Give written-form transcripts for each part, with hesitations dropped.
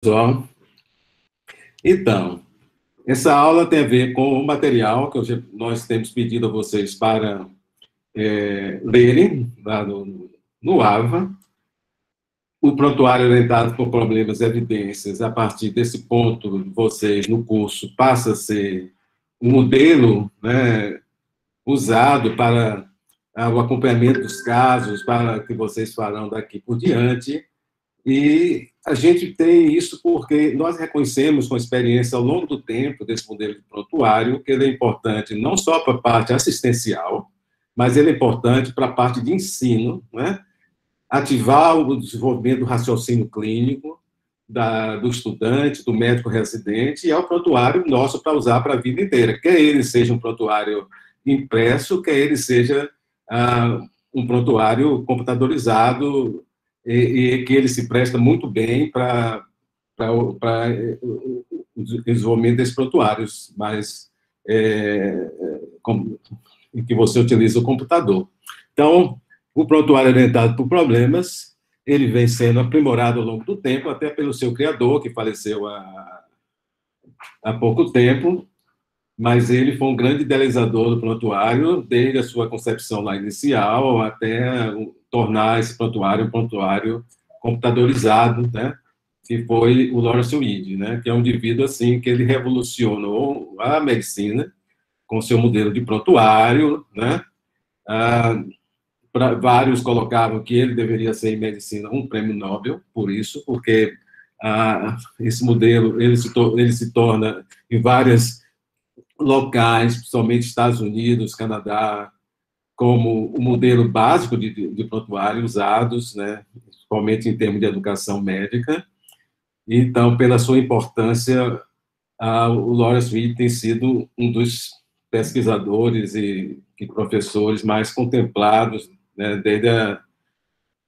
Pessoal, então, essa aula tem a ver com o material que nós temos pedido a vocês para lerem lá no AVA, o prontuário orientado por problemas e evidências. A partir desse ponto, vocês, no curso, passa a ser um modelo, né, usado para o acompanhamento dos casos, para que vocês farão daqui por diante. E a gente tem isso porque nós reconhecemos com a experiência ao longo do tempo desse modelo de prontuário que ele é importante não só para a parte assistencial, mas ele é importante para a parte de ensino, né? Ativar o desenvolvimento do raciocínio clínico do estudante, do médico residente, e é o prontuário nosso para usar para a vida inteira, quer ele seja um prontuário impresso, quer ele seja um prontuário computadorizado, e que ele se presta muito bem para o desenvolvimento desses prontuários, mas em que você utiliza o computador. Então, o prontuário orientado por problemas, ele vem sendo aprimorado ao longo do tempo, até pelo seu criador, que faleceu há pouco tempo, mas ele foi um grande idealizador do prontuário, desde a sua concepção lá inicial até tornar esse prontuário um prontuário computadorizado, né? Que foi o Lawrence Weed, né? Que é um indivíduo assim que ele revolucionou a medicina com seu modelo de prontuário, né? Vários colocavam que ele deveria ser em medicina um prêmio Nobel por isso, porque esse modelo ele se torna em várias locais, principalmente Estados Unidos, Canadá, como o modelo básico de prontuário usados, né, principalmente em termos de educação médica. Então, pela sua importância, o Lawrence Weed tem sido um dos pesquisadores e professores mais contemplados, né, desde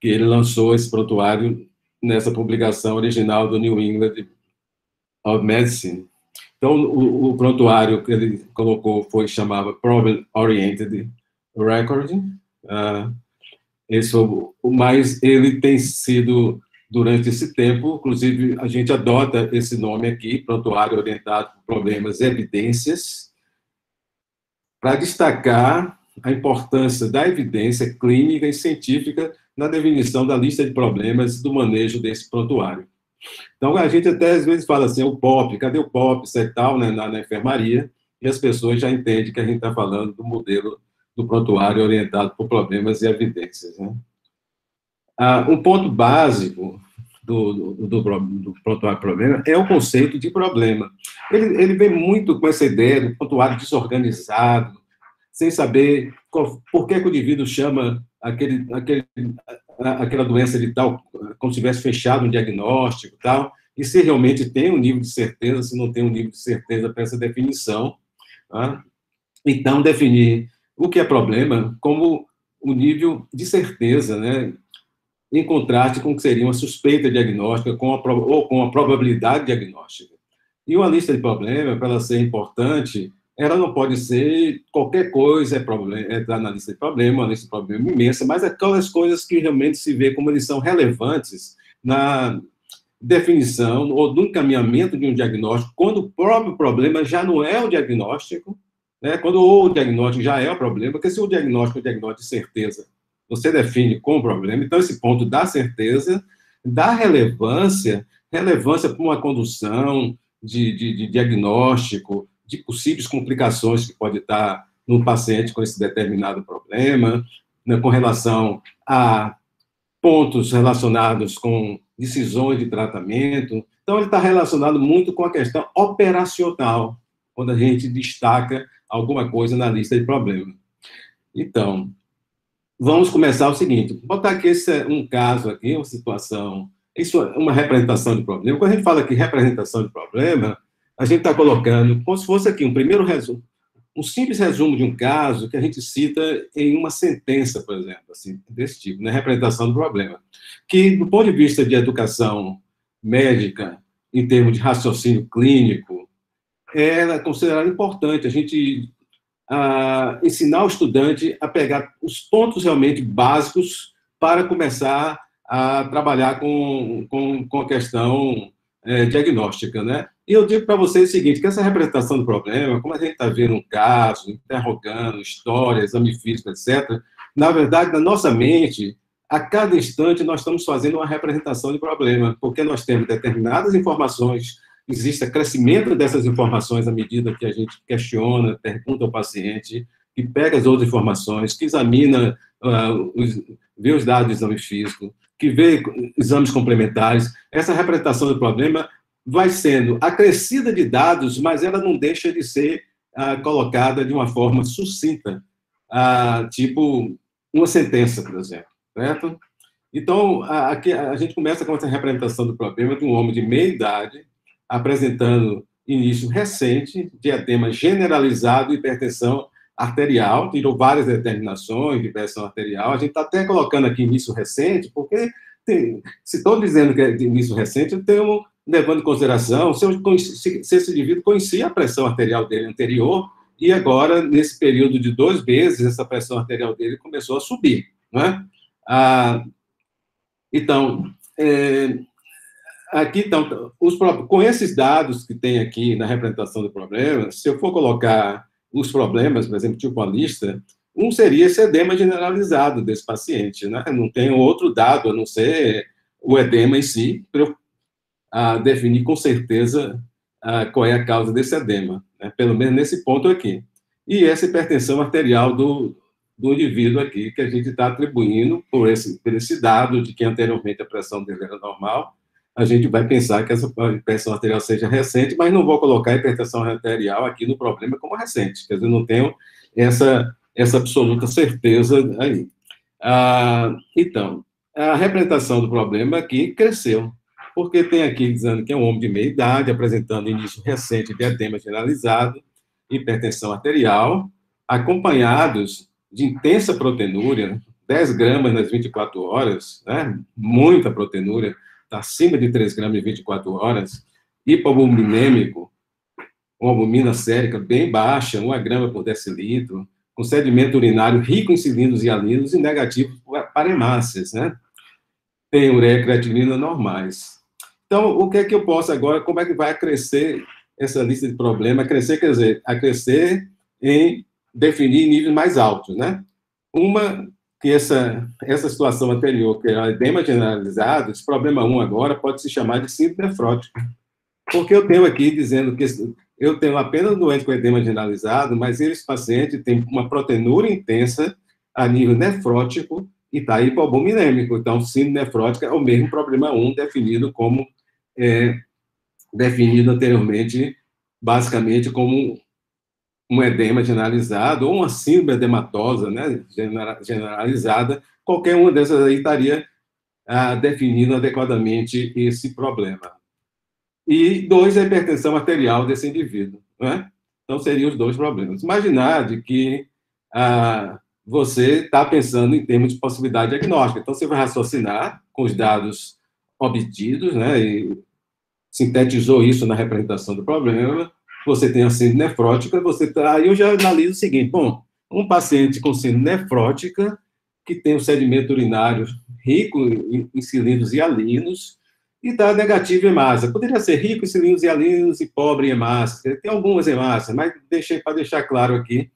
que ele lançou esse prontuário nessa publicação original do New England of Medicine. Então, o prontuário que ele colocou chamava Problem Oriented Recording. Mas ele tem sido, durante esse tempo, inclusive a gente adota esse nome aqui, Prontuário Orientado por Problemas e Evidências, para destacar a importância da evidência clínica e científica na definição da lista de problemas e do manejo desse prontuário. Então, a gente até às vezes fala assim, o POP, cadê o POP, isso e tal, né, na enfermaria, e as pessoas já entendem que a gente está falando do modelo do prontuário orientado por problemas e evidências, né? Um ponto básico do prontuário problema é o conceito de problema. Ele vem muito com essa ideia do prontuário desorganizado, sem saber por que o indivíduo chama aquela doença de tal, como se tivesse fechado um diagnóstico, tal, e se realmente tem um nível de certeza, se não tem um nível de certeza para essa definição. Tá? Então, definir o que é problema como um nível de certeza, né? Em contraste com o que seria uma suspeita diagnóstica ou com a probabilidade diagnóstica. E uma lista de problemas, para ela ser importante, ela não pode ser qualquer coisa, entrar na lista de problemas, uma lista de problemas imensa, mas aquelas coisas que realmente se vê como eles são relevantes na definição ou no encaminhamento de um diagnóstico, quando o próprio problema já não é o diagnóstico, né? Quando o diagnóstico já é o problema, porque se o diagnóstico é o diagnóstico de certeza, você define com o problema, então esse ponto da certeza, da relevância para uma condução de diagnóstico, de possíveis complicações que pode estar no paciente com esse determinado problema, né, com relação a pontos relacionados com decisões de tratamento. Então, ele está relacionado muito com a questão operacional, quando a gente destaca alguma coisa na lista de problemas. Então, vamos começar o seguinte, vou botar aqui um caso aqui, uma situação, isso é uma representação de problema. Quando a gente fala aqui representação de problema, a gente está colocando, como se fosse aqui um primeiro resumo, um simples resumo de um caso que a gente cita em uma sentença, por exemplo, assim, desse tipo, né, representação do problema, que, do ponto de vista de educação médica, em termos de raciocínio clínico, é considerado importante a gente ensinar o estudante a pegar os pontos realmente básicos para começar a trabalhar com a questão diagnóstica, né? E eu digo para vocês o seguinte, que essa representação do problema, como a gente está vendo um caso, interrogando história, exame físico, etc., na verdade, na nossa mente, a cada instante nós estamos fazendo uma representação de problema, porque nós temos determinadas informações, existe crescimento dessas informações à medida que a gente questiona, pergunta ao paciente, que pega as outras informações, que examina, vê os dados do exame físico, que vê exames complementares. Essa representação do problema vai sendo acrescida de dados, mas ela não deixa de ser colocada de uma forma sucinta, tipo uma sentença, por exemplo, certo? Então, aqui a gente começa com essa representação do problema de um homem de meia idade, apresentando início recente de edema generalizado e hipertensão arterial, tirou várias determinações de pressão arterial, a gente está até colocando aqui início recente, porque se estou dizendo que é de início recente, eu tenho, levando em consideração, se esse indivíduo conhecia a pressão arterial dele anterior, e agora, nesse período de 2 meses, essa pressão arterial dele começou a subir, né? Então, aqui então, com esses dados que tem aqui na representação do problema, se eu for colocar os problemas, por exemplo, tipo uma lista, um seria esse edema generalizado desse paciente, né? Não tem outro dado a não ser o edema em si, para eu definir com certeza qual é a causa desse edema, né? Pelo menos nesse ponto aqui. E essa hipertensão arterial do indivíduo aqui, que a gente está atribuindo por esse dado de que anteriormente a pressão dele era normal, a gente vai pensar que essa hipertensão arterial seja recente, mas não vou colocar a hipertensão arterial aqui no problema como recente, quer dizer, não tenho essa absoluta certeza aí. Então, a representação do problema aqui cresceu, porque tem aqui dizendo que é um homem de meia idade, apresentando início recente de edema generalizado, hipertensão arterial, acompanhados de intensa proteinúria, 10 gramas nas 24 horas, né? Muita proteinúria, está acima de 3 gramas em 24 horas, hipoalbuminêmico, uma albumina sérica bem baixa, 1 grama por decilitro, com sedimento urinário rico em cilindros e alinos e negativo para hemácias, né? Tem ureia e creatinina normais. Então, o que é que eu posso agora, como é que vai crescer essa lista de problemas? Crescer, quer dizer, a crescer em definir níveis mais altos, né? Uma, que essa situação anterior, que é o edema generalizado, esse problema 1 agora pode se chamar de síndrome nefrótica. Porque eu tenho aqui dizendo que eu tenho apenas doente com edema generalizado, mas esse paciente tem uma proteinúria intensa a nível nefrótico e está hipoalbuminêmico. Então, síndrome nefrótica é o mesmo problema 1, definido como, definido anteriormente, basicamente como um edema generalizado, ou uma síndrome edematosa, né, generalizada, qualquer uma dessas aí estaria definindo adequadamente esse problema. E 2, a hipertensão arterial desse indivíduo, né? Então, seriam os 2 problemas. Imaginar de que você está pensando em termos de possibilidade diagnóstica. Então, você vai raciocinar com os dados obtidos, né, e sintetizou isso na representação do problema. Você tem a síndrome nefrótica, aí eu já analiso o seguinte, bom, um paciente com síndrome nefrótica, que tem um sedimento urinário rico em cilindros e alinos, e está negativo em hemácia. Poderia ser rico em cilindros e alinos e pobre em hemácia. Tem algumas hemácias, mas para deixar claro aqui,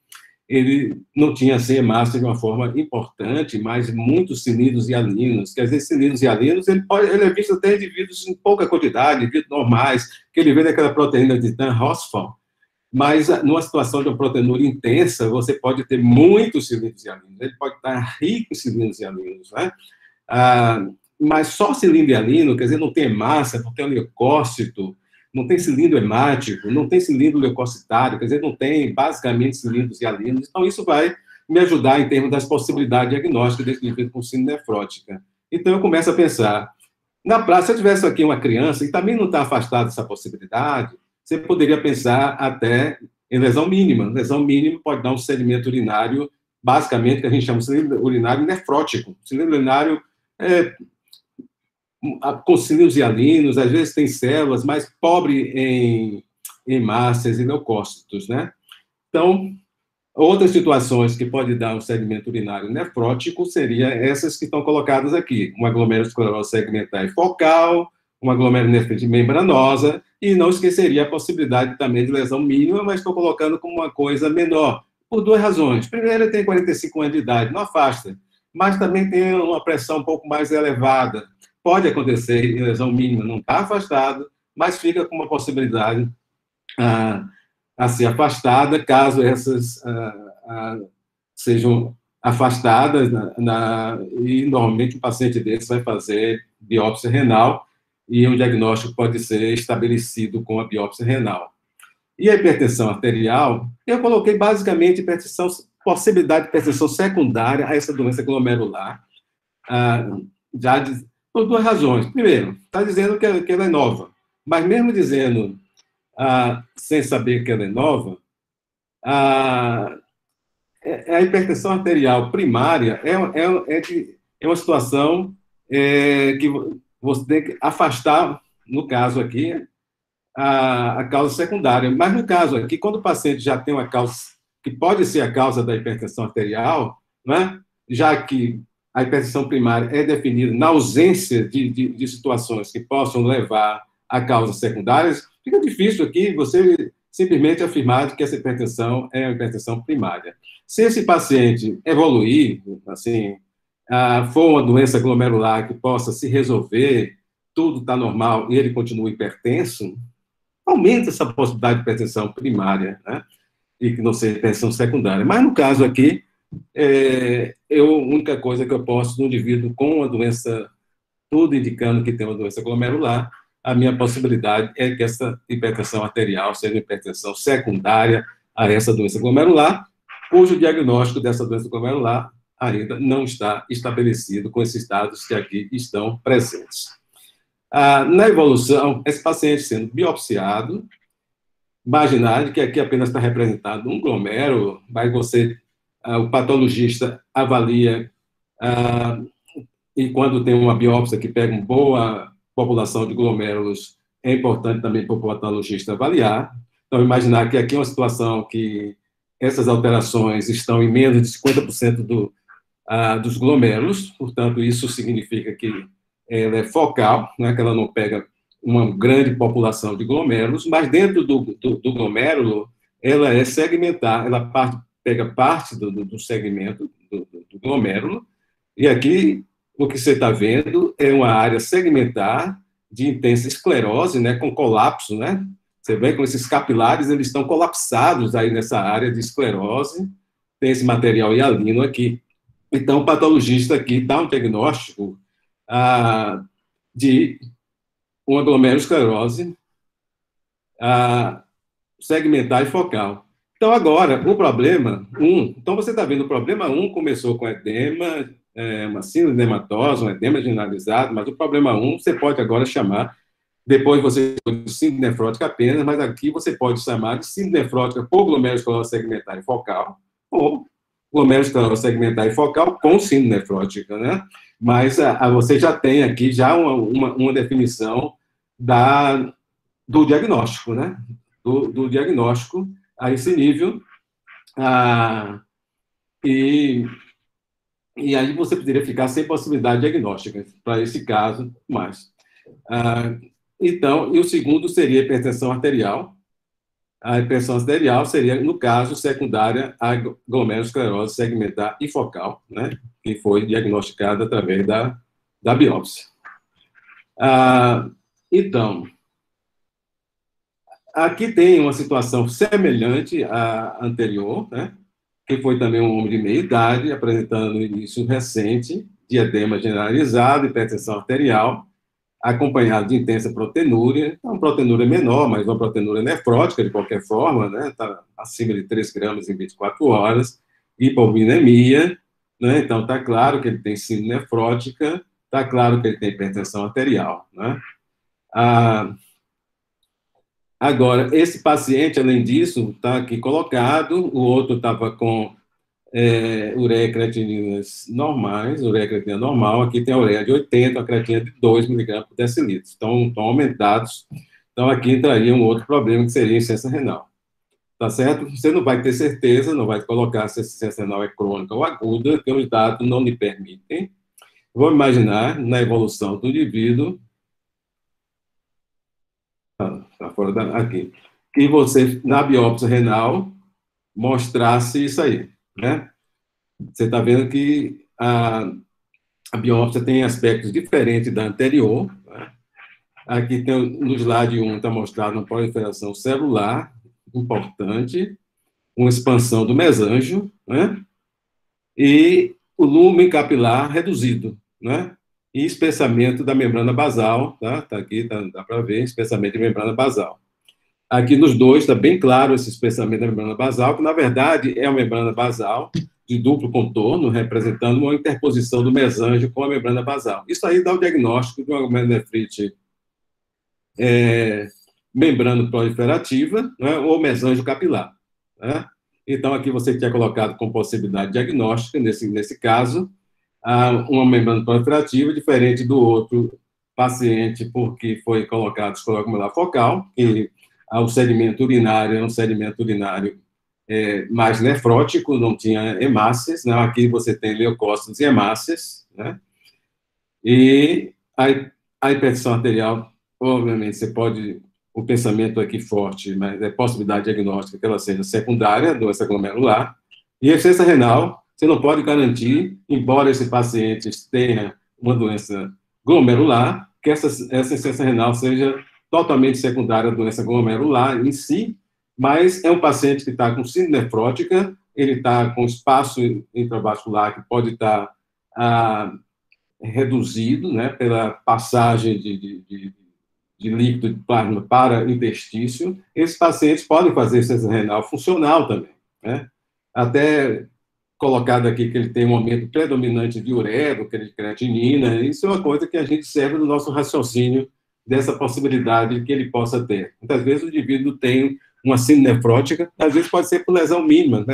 ele não tinha assim hemácia de uma forma importante, mas muitos cilindros e alinos. Quer dizer, cilindros e alinos, ele é visto até em indivíduos em pouca quantidade, indivíduos normais, que ele vê daquela proteína de Tan-Horsfall. Mas, numa situação de uma proteinúria intensa, você pode ter muitos cilindros e alinos. Ele pode estar rico em cilindros e alinos, né? Mas só cilindro e alino, quer dizer, não tem hemácia, porque é um leucócito, não tem cilindro hemático, não tem cilindro leucocitário, quer dizer, não tem, basicamente, cilindros e alinos. Então, isso vai me ajudar em termos das possibilidades diagnósticas desse indivíduo com síndrome nefrótica. Então, eu começo a pensar, na prática, se eu tivesse aqui uma criança e também não está afastada dessa possibilidade, você poderia pensar até em lesão mínima. Lesão mínima pode dar um sedimento urinário, basicamente, que a gente chama de cilindro urinário nefrótico. Cilindro urinário com cilindros e alinos, às vezes tem células, mas pobre em hemácias e leucócitos, né? Então, outras situações que podem dar um sedimento urinário nefrótico seriam essas que estão colocadas aqui, uma glomerulosclerose segmentar e focal, uma glomerulonefrite membranosa, e não esqueceria a possibilidade também de lesão mínima, mas estou colocando como uma coisa menor, por duas razões. Primeiro, ele tem 45 anos de idade, não afasta, mas também tem uma pressão um pouco mais elevada. Pode acontecer em lesão mínima, não está afastado, mas fica com uma possibilidade a ser afastada, caso essas sejam afastadas, e normalmente o paciente desse vai fazer biópsia renal, e um diagnóstico pode ser estabelecido com a biópsia renal. E a hipertensão arterial, eu coloquei basicamente possibilidade de hipertensão secundária a essa doença glomerular, por duas razões. Primeiro, está dizendo que ela é nova, mas mesmo dizendo, sem saber que ela é nova, a hipertensão arterial primária é uma situação que você tem que afastar, no caso aqui, a causa secundária. Mas, no caso aqui, quando o paciente já tem uma causa que pode ser a causa da hipertensão arterial, né, já que a hipertensão primária é definida na ausência de situações que possam levar a causas secundárias, fica difícil aqui você simplesmente afirmar que essa hipertensão é uma hipertensão primária. Se esse paciente evoluir, assim, for uma doença glomerular que possa se resolver, tudo está normal e ele continua hipertenso, aumenta essa possibilidade de hipertensão primária, né? E que não seja hipertensão secundária. Mas, no caso aqui, a única coisa que eu posso, no indivíduo com uma doença, tudo indicando que tem uma doença glomerular, a minha possibilidade é que essa hipertensão arterial seja uma hipertensão secundária a essa doença glomerular, cujo diagnóstico dessa doença glomerular ainda não está estabelecido com esses dados que aqui estão presentes. Na evolução, esse paciente sendo biopsiado, imaginar que aqui apenas está representado um glomérulo, mas o patologista avalia, e quando tem uma biópsia que pega uma boa população de glomérulos, é importante também para o patologista avaliar. Então, imaginar que aqui é uma situação que essas alterações estão em menos de 50% dos glomérulos, portanto, isso significa que ela é focal, né, que ela não pega uma grande população de glomérulos, mas dentro do glomérulo, ela é segmentar, ela pega parte do segmento do glomérulo, e aqui o que você está vendo é uma área segmentar de intensa esclerose, né, com colapso, né? Você vê com esses capilares, eles estão colapsados aí nessa área de esclerose, tem esse material hialino aqui. Então, o patologista aqui dá um diagnóstico de uma glomerulosclerose segmentar e focal. Então, agora, o problema 1, então você está vendo, o problema 1 começou com edema, uma síndrome edematosa, um edema generalizado, mas o problema 1 você pode agora chamar, depois você de síndrome nefrótica apenas, mas aqui você pode chamar de síndrome nefrótica por glomerulosclerose segmentar e focal, ou glomerulosclerose segmentar e focal com síndrome nefrótica, né? Mas você já tem aqui já uma definição do diagnóstico, né? Do diagnóstico a esse nível, e aí você poderia ficar sem possibilidade diagnóstica para esse caso, mais. Então, e o segundo seria a hipertensão arterial. A hipertensão arterial seria, no caso, secundária à glomerulosclerose segmentar e focal, né, que foi diagnosticada através da biópsia. Então, aqui tem uma situação semelhante à anterior, né, que foi também um homem de meia idade, apresentando no início recente de edema generalizado, hipertensão arterial, acompanhado de intensa proteinúria, uma proteinúria menor, mas uma proteinúria nefrótica, de qualquer forma, né, está acima de 3 gramas em 24 horas, hipovinemia, né, então está claro que ele tem síndrome nefrótica, está claro que ele tem hipertensão arterial, né. Agora, esse paciente, além disso, está aqui colocado, o outro estava com ureia e creatininas normais, ureia e creatinina normal, aqui tem a ureia de 80, a creatina de 2 miligramas por decilitro, estão aumentados, então aqui entraria um outro problema, que seria a insuficiência renal, tá certo? Você não vai ter certeza, não vai colocar se a insuficiência renal é crônica ou aguda, porque os dados não lhe permitem. Vou imaginar, na evolução do indivíduo, Está fora aqui. Que você, na biópsia renal, mostrasse isso aí, né? Você está vendo que a biópsia tem aspectos diferentes da anterior, né? Aqui tem, no slide 1 está mostrado uma proliferação celular importante, uma expansão do mesângio, né? E o lumen capilar reduzido, né? E espessamento da membrana basal, tá? Tá aqui, dá para ver, espessamento de membrana basal. Aqui nos dois está bem claro esse espessamento da membrana basal, que na verdade é uma membrana basal de duplo contorno, representando uma interposição do mesângio com a membrana basal. Isso aí dá o diagnóstico de uma glomerulonefrite membrana proliferativa, né, ou mesângio capilar, né? Então, aqui você tinha colocado como possibilidade diagnóstica, nesse caso, uma membrana proliferativa, diferente do outro paciente, porque foi colocado esclerocomelular focal, que o sedimento urinário é um sedimento urinário mais nefrótico, não tinha hemácias, né? Aqui você tem leucócitos e hemácias, né? E a hipertensão arterial, obviamente, você pode, o pensamento aqui forte, mas é possibilidade diagnóstica que ela seja secundária, doença glomerular, e a insuficiência renal, você não pode garantir, embora esse paciente tenha uma doença glomerular, que essa insuficiência renal seja totalmente secundária à doença glomerular em si, mas é um paciente que está com síndrome nefrótica, ele está com espaço intravascular que pode estar reduzido, né, pela passagem de líquido de plasma para o intestício. Esses pacientes podem fazer insuficiência renal funcional também, né? Até colocado aqui que ele tem um aumento predominante de ureia, de creatinina, isso é uma coisa que a gente serve no nosso raciocínio dessa possibilidade que ele possa ter. Muitas vezes o indivíduo tem uma síndrome nefrótica, às vezes pode ser por lesão mínima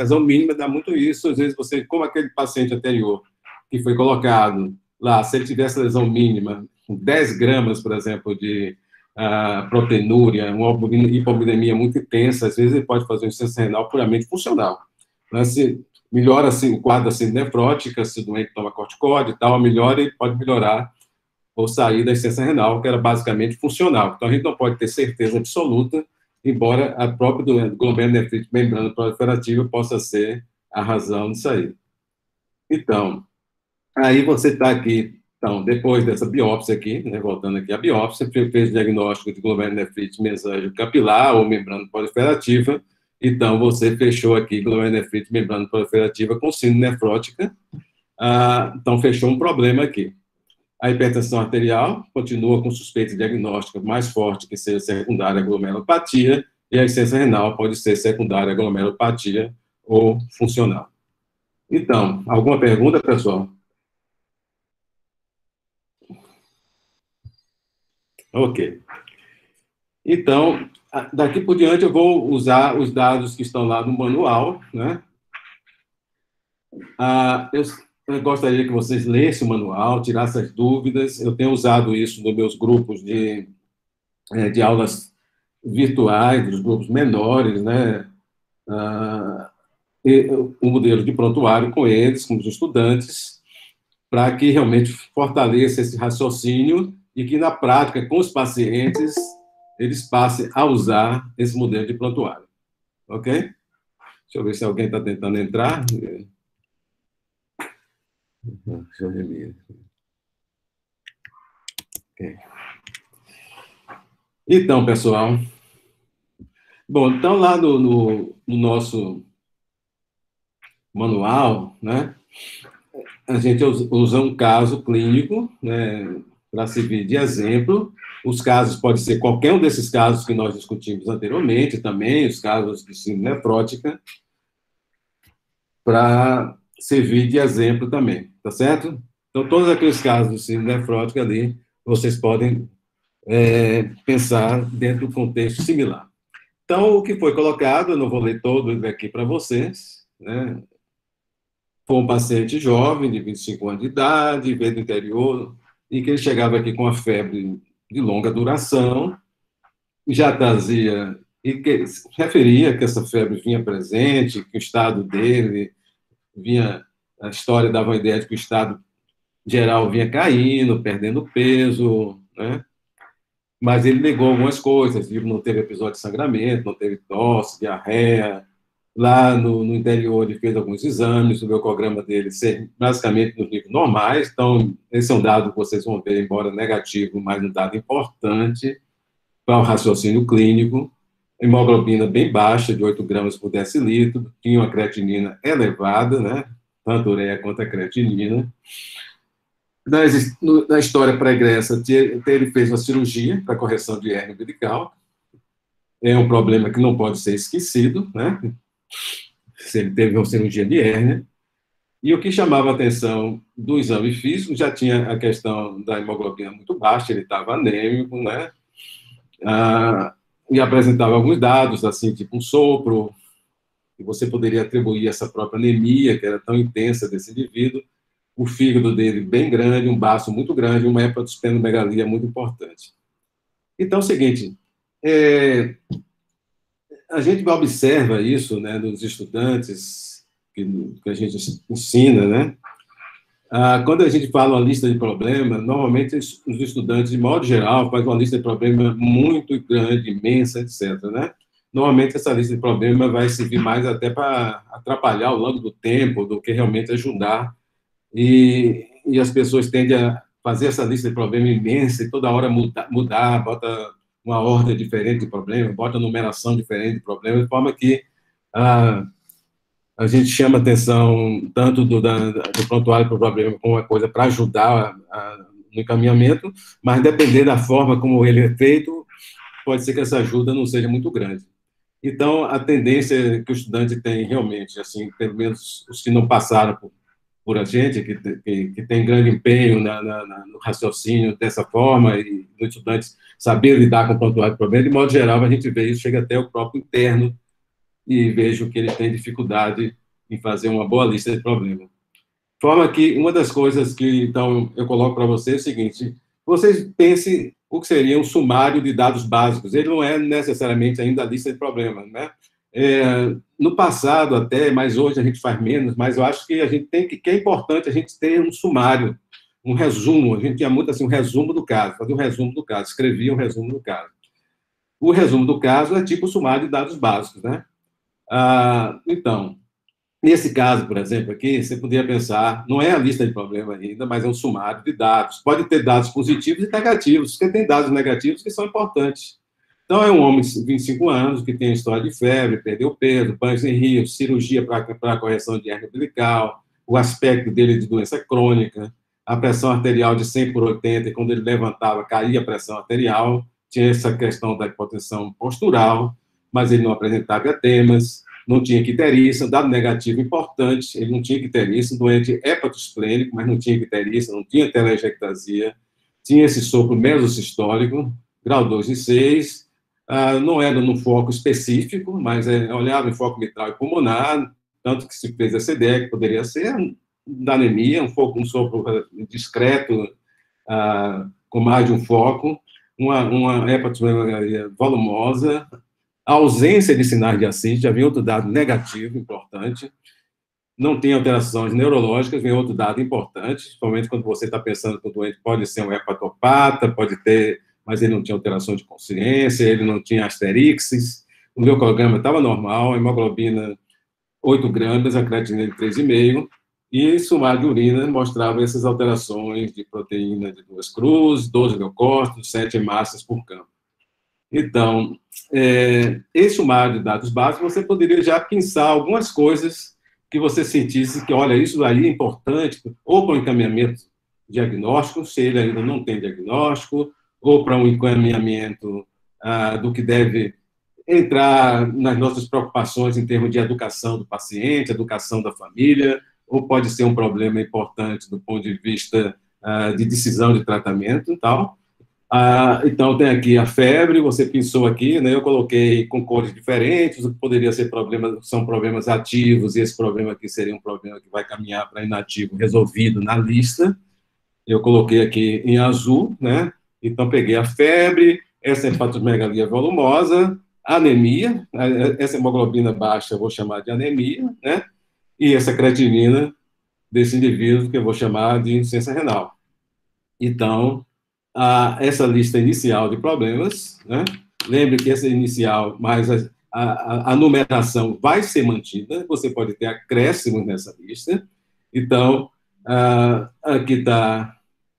dá muito isso, às vezes você, como aquele paciente anterior que foi colocado lá, se ele tivesse lesão mínima, 10 gramas, por exemplo, de proteinúria, uma hipominemia muito intensa, às vezes ele pode fazer uma insuficiência renal puramente funcional. Né? Se melhora assim, o quadro assim, nefrótica, se o doente toma corticóide e tal, melhora, ele pode melhorar ou sair da insuficiência renal, que era basicamente funcional. Então, a gente não pode ter certeza absoluta, embora a própria doença glomerulonefrite membrana proliferativa possa ser a razão disso aí. Então, aí você está aqui, então, depois dessa biópsia aqui, né, voltando aqui à biópsia, fez o diagnóstico de glomerulonefrite mesângio capilar ou membrana proliferativa, então você fechou aqui glomerulonefrite membrana proliferativa com síndrome nefrótica, então fechou um problema aqui. A hipertensão arterial continua com suspeita diagnóstica mais forte que seja secundária à glomerulopatia, e a insuficiência renal pode ser secundária à glomerulopatia ou funcional. Então, alguma pergunta, pessoal? Ok. Então, daqui por diante eu vou usar os dados que estão lá no manual, né? Eu gostaria que vocês lessem o manual, tirassem as dúvidas. Eu tenho usado isso nos meus grupos de aulas virtuais, dos grupos menores, né? O modelo de prontuário com eles, com os estudantes, para que realmente fortaleça esse raciocínio e que, na prática, com os pacientes, eles passem a usar esse modelo de prontuário. Ok? Deixa eu ver se alguém está tentando entrar. Deixa eu ver. Okay. Então, pessoal. Bom, então, lá no nosso manual, né, a gente usa um caso clínico, né, para servir de exemplo. Os casos podem ser qualquer um desses casos que nós discutimos anteriormente, também os casos de síndrome nefrótica, para servir de exemplo também, tá certo? Então, todos aqueles casos de síndrome nefrótica ali, vocês podem pensar dentro do contexto similar. Então, o que foi colocado, eu não vou ler todo aqui para vocês, né? Foi um paciente jovem, de 25 anos de idade, veio do interior, e que ele chegava aqui com a febre de longa duração, já trazia, e que referia que essa febre vinha presente, que o estado dele vinha, a história dava uma ideia de que o estado geral vinha caindo, perdendo peso, né? mas ele negou algumas coisas, viu? Não teve episódio de sangramento, não teve tosse, diarreia. Lá no interior, ele fez alguns exames, o leucograma dele ser basicamente nos níveis normais, então, esse é um dado que vocês vão ver, embora negativo, mas um dado importante para o raciocínio clínico. Hemoglobina bem baixa, de 8 gramas por decilitro, tinha uma creatinina elevada, né? Tanto a ureia quanto a creatinina. Na história pregressa, ele fez uma cirurgia para correção de hérnia umbilical. É um problema que não pode ser esquecido, né? Se ele teve uma cirurgia de hérnia. E o que chamava a atenção do exame físico, já tinha a questão da hemoglobina muito baixa, ele estava anêmico, né? E apresentava alguns dados, assim, tipo um sopro, que você poderia atribuir essa própria anemia, que era tão intensa desse indivíduo, o fígado dele bem grande, um baço muito grande, uma hepatosplenomegalia muito importante. Então, é o seguinte, a gente observa isso, né, nos estudantes que a gente ensina, né? Quando a gente fala uma lista de problemas, normalmente os estudantes, de modo geral, fazem uma lista de problemas muito grande, imensa, etc., né? Normalmente essa lista de problemas vai servir mais até para atrapalhar ao longo do tempo do que realmente ajudar. E as pessoas tendem a fazer essa lista de problemas imensa e toda hora mudar, bota uma ordem diferente de problemas, bota numeração diferente de problemas, de forma que a gente chama atenção tanto do prontuário para o problema como uma coisa para ajudar no encaminhamento, mas depender da forma como ele é feito, pode ser que essa ajuda não seja muito grande. Então, a tendência que o estudante tem realmente, assim, pelo menos os que não passaram por a gente, que tem grande empenho no raciocínio dessa forma, e os estudantes saber lidar com o prontuário de problema, de modo geral, a gente vê isso, chega até o próprio interno, e vejo que ele tem dificuldade em fazer uma boa lista de problemas. De forma que uma das coisas que, então, eu coloco para vocês é o seguinte: vocês pensem o que seria um sumário de dados básicos. Ele não é necessariamente ainda a lista de problemas, né? No passado até, mas hoje a gente faz menos, mas eu acho que a gente tem que é importante a gente ter um sumário, um resumo. A gente tinha muito assim, um resumo do caso, fazer um resumo do caso, escrevia um resumo do caso. O resumo do caso é tipo o sumário de dados básicos, né? Então, nesse caso, por exemplo, aqui, você poderia pensar, não é a lista de problemas ainda, mas é um sumário de dados. Pode ter dados positivos e negativos, porque tem dados negativos que são importantes. Então, é um homem de 25 anos que tem história de febre, perdeu peso, banhos em rio, cirurgia para correção de hérnia umbilical, o aspecto dele de doença crônica, a pressão arterial de 100 por 80, e quando ele levantava, caía a pressão arterial, tinha essa questão da hipotensão postural, mas ele não apresentava edemas, não tinha icterícia, um dado negativo importante, ele não tinha icterícia, doente hepatosplênico, mas não tinha icterícia, não tinha telangiectasia, tinha esse sopro mesosistólico, grau 2 e 6, não era num foco específico, mas olhava em foco mitral e pulmonar, tanto que se fez ECDE, que poderia ser da anemia, um sopro discreto, com mais de um foco, uma hepatosplenomegalia volumosa, a ausência de sinais de ascite, já vem outro dado negativo, importante, não tem alterações neurológicas, vem outro dado importante, principalmente quando você está pensando que o doente pode ser um hepatopata, pode ter, mas ele não tinha alteração de consciência, ele não tinha asterixes, o leucograma estava normal, a hemoglobina 8 gramas, a creatinina de 3,5, e sumário de urina mostrava essas alterações de proteína de 2 cruzes, 12 leucócitos, 7 hemácias por campo. Então, esse sumário de dados básicos, você poderia já pensar algumas coisas que você sentisse que, olha, isso aí é importante, ou para um encaminhamento diagnóstico, se ele ainda não tem diagnóstico, ou para um encaminhamento do que deve entrar nas nossas preocupações em termos de educação do paciente, educação da família, ou pode ser um problema importante do ponto de vista de decisão de tratamento e tal. Então, tem aqui a febre, você pensou aqui, né? Eu coloquei com cores diferentes, o que poderia ser problemas, são problemas ativos, e esse problema aqui seria um problema que vai caminhar para inativo resolvido na lista. Eu coloquei aqui em azul, né? Então, peguei a febre, essa hepatomegalia volumosa, anemia, essa hemoglobina baixa eu vou chamar de anemia, né? E essa creatinina desse indivíduo que eu vou chamar de insuficiência renal. Então, essa lista inicial de problemas, né? Lembre que essa inicial, mas a numeração vai ser mantida, você pode ter acréscimos nessa lista. Então, aqui está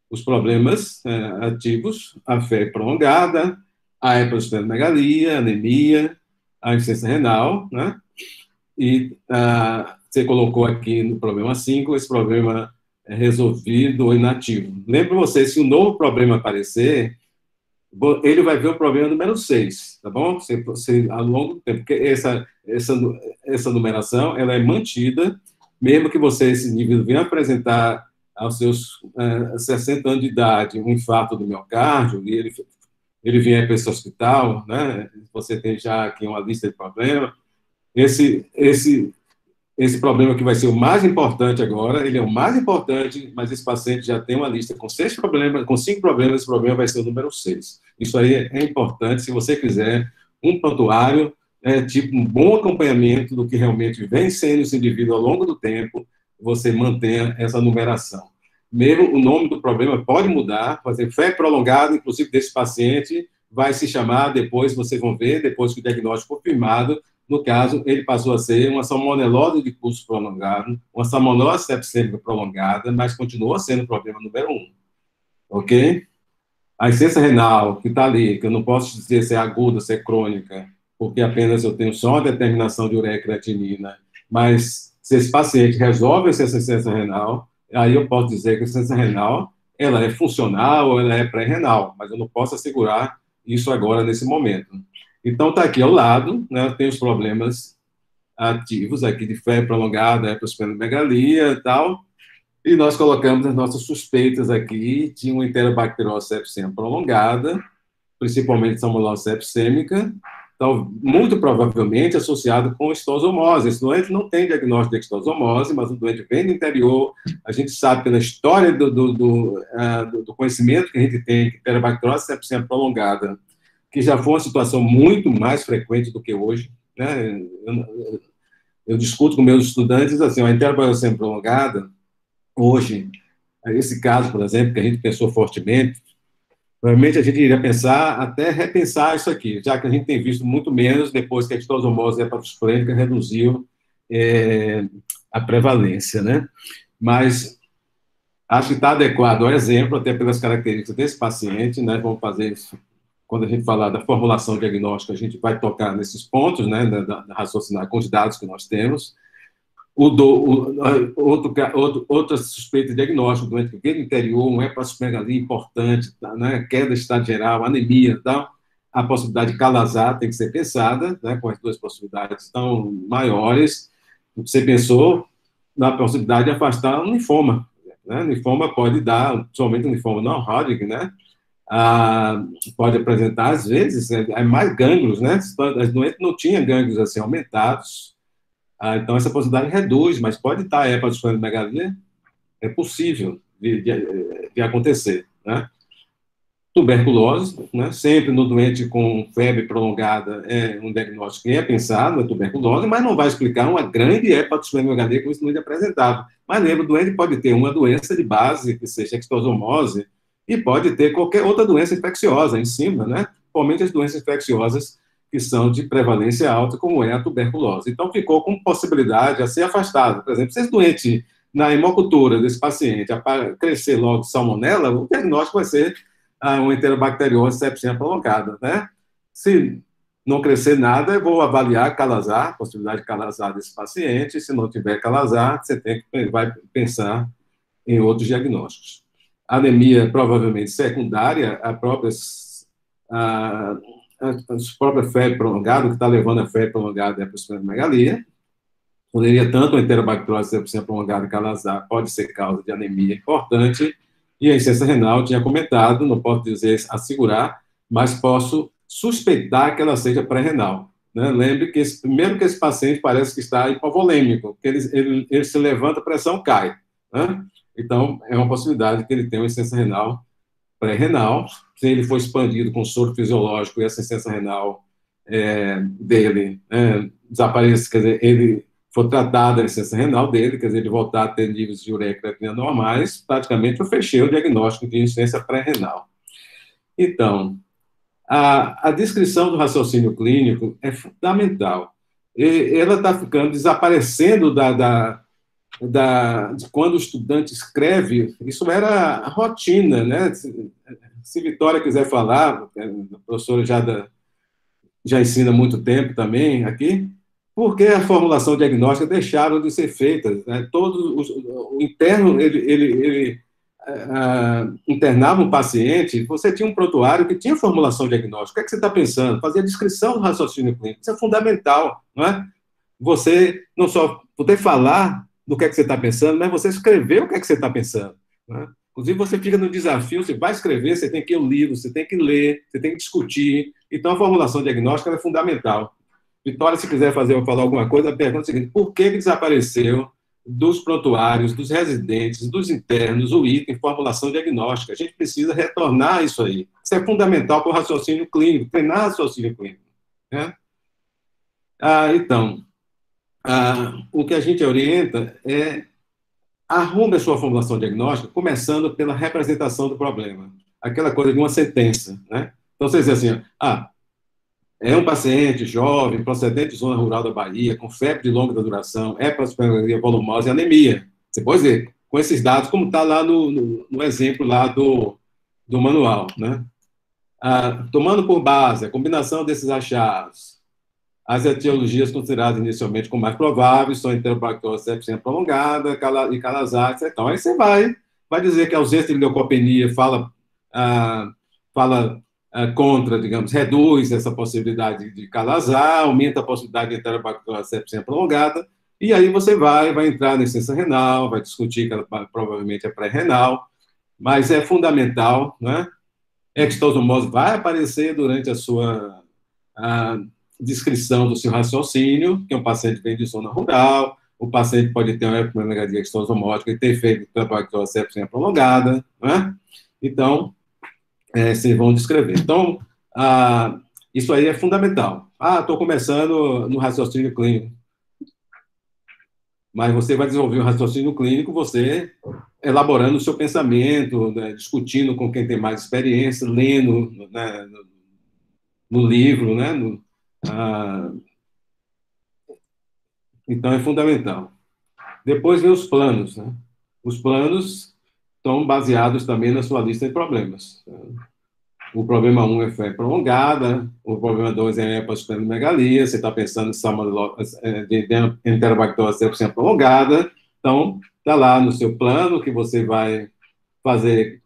os problemas ativos, a febre prolongada, a hepatosplenomegalia, anemia, a insuficiência renal, né? E você colocou aqui no problema 5, esse problema é resolvido ou inativo. Lembra você, se um novo problema aparecer, ele vai ver o problema número 6, tá bom? Você, ao longo do tempo, porque essa numeração, ela é mantida, mesmo que você, esse indivíduo, venha apresentar aos seus 60 anos de idade um infarto do miocárdio, e ele vier para esse hospital, né? Você tem já aqui uma lista de problemas. Esse problema que vai ser o mais importante agora, ele é o mais importante, mas esse paciente já tem uma lista com 6 problemas, com 5 problemas, esse problema vai ser o número 6. Isso aí é importante, se você quiser um prontuário, tipo um bom acompanhamento do que realmente vem sendo esse indivíduo ao longo do tempo, você mantenha essa numeração. Mesmo o nome do problema pode mudar, fazer fé prolongada, inclusive desse paciente, vai se chamar, depois vocês vão ver, depois que o diagnóstico for firmado. No caso, ele passou a ser uma salmonelose de curso prolongado, uma salmonelose sepsêmica prolongada, mas continua sendo o problema número 1. Ok? A insuficiência renal, que está ali, que eu não posso dizer se é aguda, se é crônica, porque apenas eu tenho só a determinação de ureia e creatinina, mas se esse paciente resolve essa insuficiência renal, aí eu posso dizer que a insuficiência renal, ela é funcional ou ela é pré-renal, mas eu não posso assegurar isso agora, nesse momento. Então, está aqui ao lado, né, tem os problemas ativos aqui de febre prolongada, hepatosplenomegalia e tal, e nós colocamos as nossas suspeitas aqui, tinha uma enterobacteriose sepsema prolongada, principalmente salmonelose sepsêmica, então, muito provavelmente associado com estosomose. Esse doente não tem diagnóstico de estosomose, mas o doente vem do interior, a gente sabe pela história do conhecimento que a gente tem, que enterobacteriose sepsema prolongada, que já foi uma situação muito mais frequente do que hoje, né? Eu discuto com meus estudantes, assim, a enterobacteriose prolongada, hoje, esse caso, por exemplo, que a gente pensou fortemente, provavelmente a gente iria pensar, até repensar isso aqui, já que a gente tem visto muito menos depois que a estosomose hepatosplênica reduziu a prevalência, né? Mas acho que está adequado ao exemplo, até pelas características desse paciente, né? Vamos fazer isso. Quando a gente falar da formulação diagnóstica, a gente vai tocar nesses pontos, né, da raciocinar com os dados que nós temos. Outra suspeita de diagnóstico, doente que vem do interior, um hepatosplenomegalia importante, né, queda de estado geral, anemia, tal, a possibilidade de calazar tem que ser pensada, né, com as duas possibilidades tão maiores. Você pensou na possibilidade de afastar um linfoma, né? Linfoma pode dar, somente um linfoma não Hodgkin, né? Pode apresentar, às vezes, mais gânglios, né? As doentes não tinham gânglios assim aumentados, então essa possibilidade reduz, mas pode estar hepatosplenomegalia, é possível de acontecer, né? Tuberculose, né? Sempre no doente com febre prolongada é um diagnóstico que é pensado, é tuberculose, mas não vai explicar uma grande hepatosplenomegalia que esse doente apresentava. Mas lembra, o doente pode ter uma doença de base, que seja extosomose, e pode ter qualquer outra doença infecciosa em cima, né? Principalmente as doenças infecciosas que são de prevalência alta, como é a tuberculose. Então, ficou com possibilidade a ser afastado. Por exemplo, se esse doente, na hemocultura desse paciente, crescer logo salmonela, o diagnóstico vai ser uma enterobacteriose sepsema prolongada, né? Se não crescer nada, eu vou avaliar calazar, possibilidade de calazar desse paciente. Se não tiver calazar, você vai pensar em outros diagnósticos. Anemia provavelmente secundária, a própria febre prolongada, que está levando a febre prolongada é a hepatosplenomegalia. Poderia tanto a enterobacteriose sepsema prolongada e calazar pode ser causa de anemia importante, e a insuficiência renal, tinha comentado, não posso dizer assegurar, mas posso suspeitar que ela seja pré-renal. Né? Lembre que primeiro que esse paciente parece que está hipovolêmico, que ele se levanta, a pressão cai. Né? Então, é uma possibilidade que ele tenha uma insuficiência renal pré-renal. Se ele for expandido com soro fisiológico e essa insuficiência renal dele desapareça, quer dizer, ele for tratado a insuficiência renal dele, quer dizer, ele voltar a ter níveis de ureia e creatinina normais, praticamente eu fechei o diagnóstico de insuficiência pré-renal. Então, a descrição do raciocínio clínico é fundamental. Ela está ficando, desaparecendo de quando o estudante escreve, isso era a rotina, né? Se Vitória quiser falar, a professora já ensina há muito tempo também aqui, porque a formulação diagnóstica deixaram de ser feitas, né? O interno, ele internava um paciente, você tinha um prontuário que tinha formulação diagnóstica. O que é que você está pensando? Fazia a descrição do raciocínio clínico. Isso é fundamental, não é? Você não só poder falar do que é que você está pensando, mas você escrever o que é que você está pensando. Né? Inclusive, você fica no desafio, você vai escrever, você tem que ir ao livro, você tem que ler, você tem que discutir. Então, a formulação diagnóstica é fundamental. Vitória, se quiser falar alguma coisa, a pergunta é a seguinte: por que desapareceu dos prontuários, dos residentes, dos internos, o item formulação diagnóstica? A gente precisa retornar isso aí. Isso é fundamental para o raciocínio clínico, treinar raciocínio clínico. Né? Então, o que a gente orienta é arrume a sua formulação diagnóstica, começando pela representação do problema. Aquela coisa de uma sentença. Né? Então, você diz assim, é um paciente jovem, procedente de zona rural da Bahia, com febre de longa duração, hepatosplenomegalia volumosa e anemia. Você pode dizer, com esses dados, como está lá no exemplo lá do manual. Né? Tomando por base a combinação desses achados, as etiologias consideradas inicialmente como mais prováveis são enterobacteriose septicemia prolongada e Kawasaki. Então, aí você vai dizer que a ausência de leucopenia fala contra, digamos, reduz essa possibilidade de calazar, aumenta a possibilidade de enterobacteriose septicemia prolongada, e aí você vai entrar na insuficiência renal, vai discutir que ela provavelmente é pré-renal, mas é fundamental, né? Extosomose vai aparecer durante a sua descrição do seu raciocínio, que um paciente vem de zona rural, o paciente pode ter uma hepatomegalia extosomótica e ter feito enterobacteriose septicemia prolongada, né? Então, vocês vão descrever. Então, isso aí é fundamental. Estou começando no raciocínio clínico. Mas você vai desenvolver o raciocínio clínico, você elaborando o seu pensamento, né, discutindo com quem tem mais experiência, lendo, né, no livro, né? Então, é fundamental. Depois vem os planos, né? Os planos estão baseados também na sua lista de problemas. O problema 1 é febre prolongada, o problema 2 é hepatosplenomegalia, você está pensando em enterobacteriose septicemia prolongada, então, está lá no seu plano que você vai fazer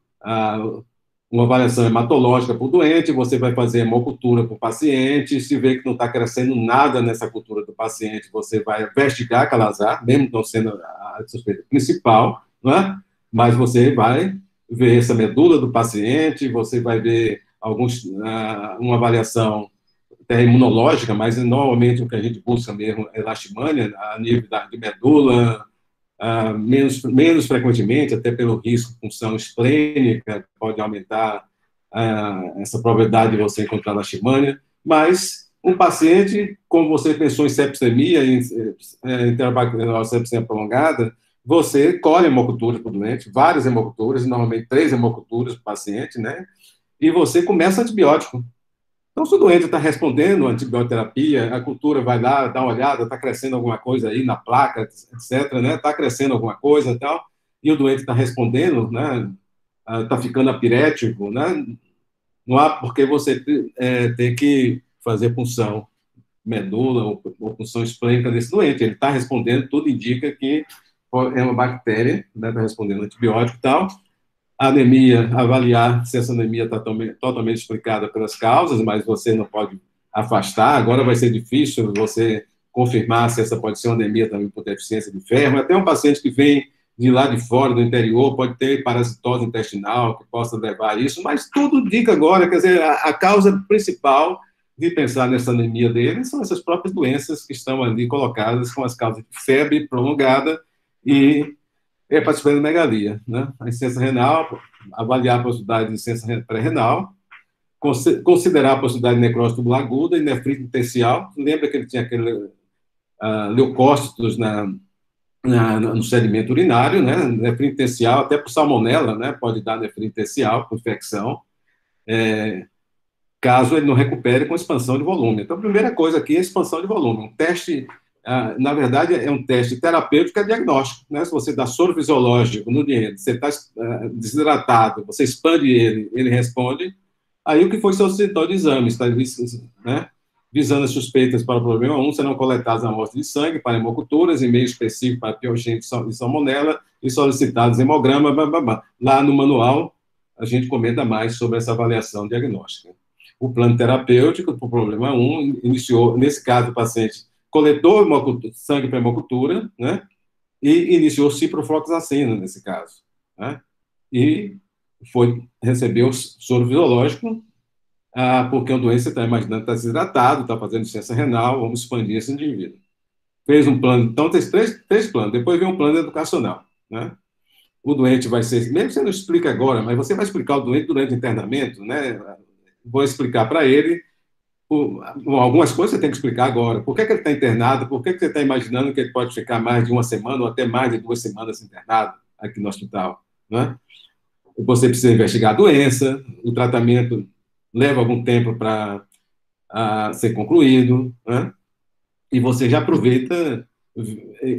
uma avaliação hematológica para o doente, você vai fazer hemocultura para o paciente, se vê que não está crescendo nada nessa cultura do paciente, você vai investigar calazar, mesmo não sendo a suspeita principal, não é? Mas você vai ver essa medula do paciente, você vai ver uma avaliação até imunológica, mas normalmente o que a gente busca mesmo é leishmania, a nível de medula, menos frequentemente, até pelo risco de função esplênica, pode aumentar essa probabilidade de você encontrar leishmania, mas um paciente, como você pensou em septicemia, em enterobacteriose septicemia prolongada, você colhe hemoculturas para o doente, várias hemoculturas, normalmente 3 hemoculturas para o paciente, né? E você começa antibiótico. Então, se o doente está respondendo à antibioterapia, a cultura vai lá, dá uma olhada, está crescendo alguma coisa aí na placa, etc., né? Está crescendo alguma coisa e tal, e o doente está respondendo, né? Está ficando apirético, né? Não há porque você tem que fazer punção medula ou punção esplênica desse doente. Ele está respondendo, tudo indica que é uma bactéria, né? Está respondendo antibiótico e tal. A anemia, avaliar se essa anemia está totalmente explicada pelas causas, mas você não pode afastar. Agora vai ser difícil você confirmar se essa pode ser uma anemia também por deficiência de ferro. Até um paciente que vem de lá de fora, do interior, pode ter parasitose intestinal, que possa levar a isso, mas tudo indica agora, quer dizer, a causa principal de pensar nessa anemia dele são essas próprias doenças que estão ali colocadas com as causas de febre prolongada e hepatosplenomegalia, né? A insuficiência renal, avaliar a possibilidade de insuficiência pré-renal, considerar a possibilidade de necrose tubular aguda e nefrite intersticial. Lembra que ele tinha aquele leucócitos no sedimento urinário, né? Nefrite intersticial, até por salmonela, né? Pode dar nefrite intersticial, por infecção. caso ele não recupere com expansão de volume. Então, a primeira coisa aqui é expansão de volume. Um teste, na verdade, é um teste terapêutico, é diagnóstico. Né? Se você dá soro fisiológico no dinheiro, você está desidratado, você expande ele, ele responde, aí o que foi solicitado de exames, tá? Né? Visando as suspeitas para o problema 1, serão coletadas amostras de sangue para hemoculturas, e meio específico para piogênese e salmonela, e solicitados hemograma, blá, blá, blá. Lá no manual, a gente comenta mais sobre essa avaliação diagnóstica. O plano terapêutico para o problema 1 iniciou, nesse caso, o paciente coletou sangue para hemocultura, né? E iniciou ciprofloxacina, nesse caso. Né? E recebeu soro fisiológico, porque a doença está imaginando, está desidratado, está fazendo insuficiência renal, vamos expandir esse indivíduo. Fez um plano, então tem três planos, depois vem um plano educacional, né? O doente vai ser, mesmo que você não explica agora, mas você vai explicar o doente durante o internamento, né? Vou explicar para ele, algumas coisas você tem que explicar agora. Por que ele está internado? Por que você está imaginando que ele pode ficar mais de uma semana ou até mais de 2 semanas internado aqui no hospital, né? Você precisa investigar a doença, o tratamento leva algum tempo para ser concluído, né? E você já aproveita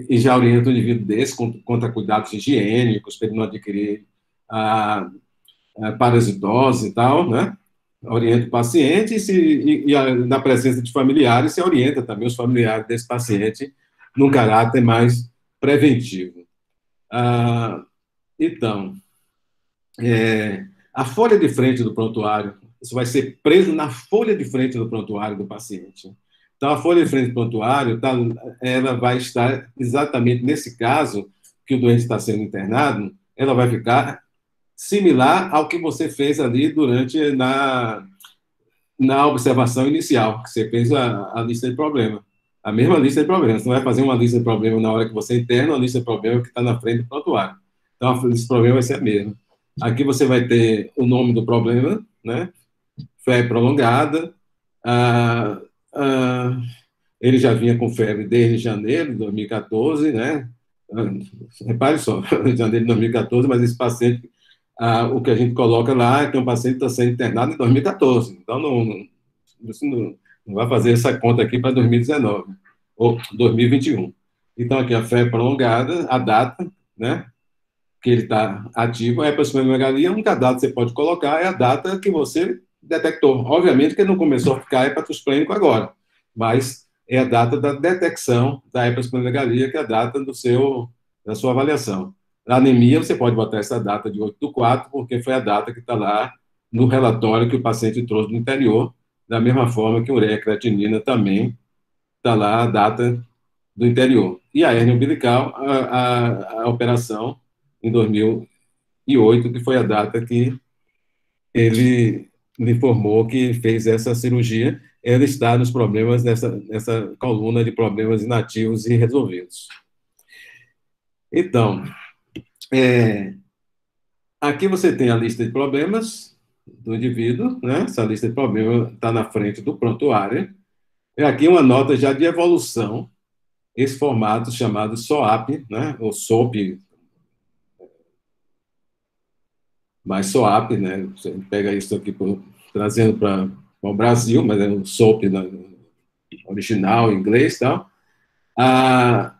e já orienta o indivíduo desse contra cuidados higiênicos, para ele não adquirir parasitose e tal, né? Orienta o paciente na presença de familiares, se orienta também os familiares desse paciente num caráter mais preventivo. Então, a folha de frente do prontuário, isso vai ser preso na folha de frente do prontuário do paciente. Então, a folha de frente do prontuário, ela vai estar exatamente nesse caso que o doente está sendo internado, ela vai ficar similar ao que você fez ali durante na observação inicial, que você fez a lista de problemas. A mesma lista de problemas. Você não vai fazer uma lista de problemas na hora que você interna, uma lista de problemas que está na frente do prontuário. Então, a lista de problemas vai ser a mesma. Aqui você vai ter o nome do problema, né? Febre prolongada. Ele já vinha com febre desde janeiro de 2014, né? Repare só, janeiro de 2014, mas esse paciente, o que a gente coloca lá é que um paciente está sendo internado em 2014. Então, não vai fazer essa conta aqui para 2019 ou 2021. Então, aqui a febre prolongada, a data, né? Que ele está ativo, a hepatosplenomegalia, a única data que você pode colocar é a data que você detectou. Obviamente que ele não começou a ficar hepatosplênico agora, mas é a data da detecção da hepatosplenomegalia, que é a data da sua avaliação. Na anemia, você pode botar essa data de 8/4, porque foi a data que está lá no relatório que o paciente trouxe do interior, da mesma forma que ureia creatinina também está lá a data do interior. E a hérnia umbilical, a operação em 2008, que foi a data que ele me informou que fez essa cirurgia. Ela está nos problemas, nessa coluna de problemas inativos e resolvidos. Então, aqui você tem a lista de problemas do indivíduo, né? Essa lista de problemas está na frente do prontuário. E aqui uma nota já de evolução, esse formato chamado SOAP, né? Ou SOP, mais SOAP, né? Você pega isso aqui trazendo para o Brasil, mas é um SOP original, em inglês e tal.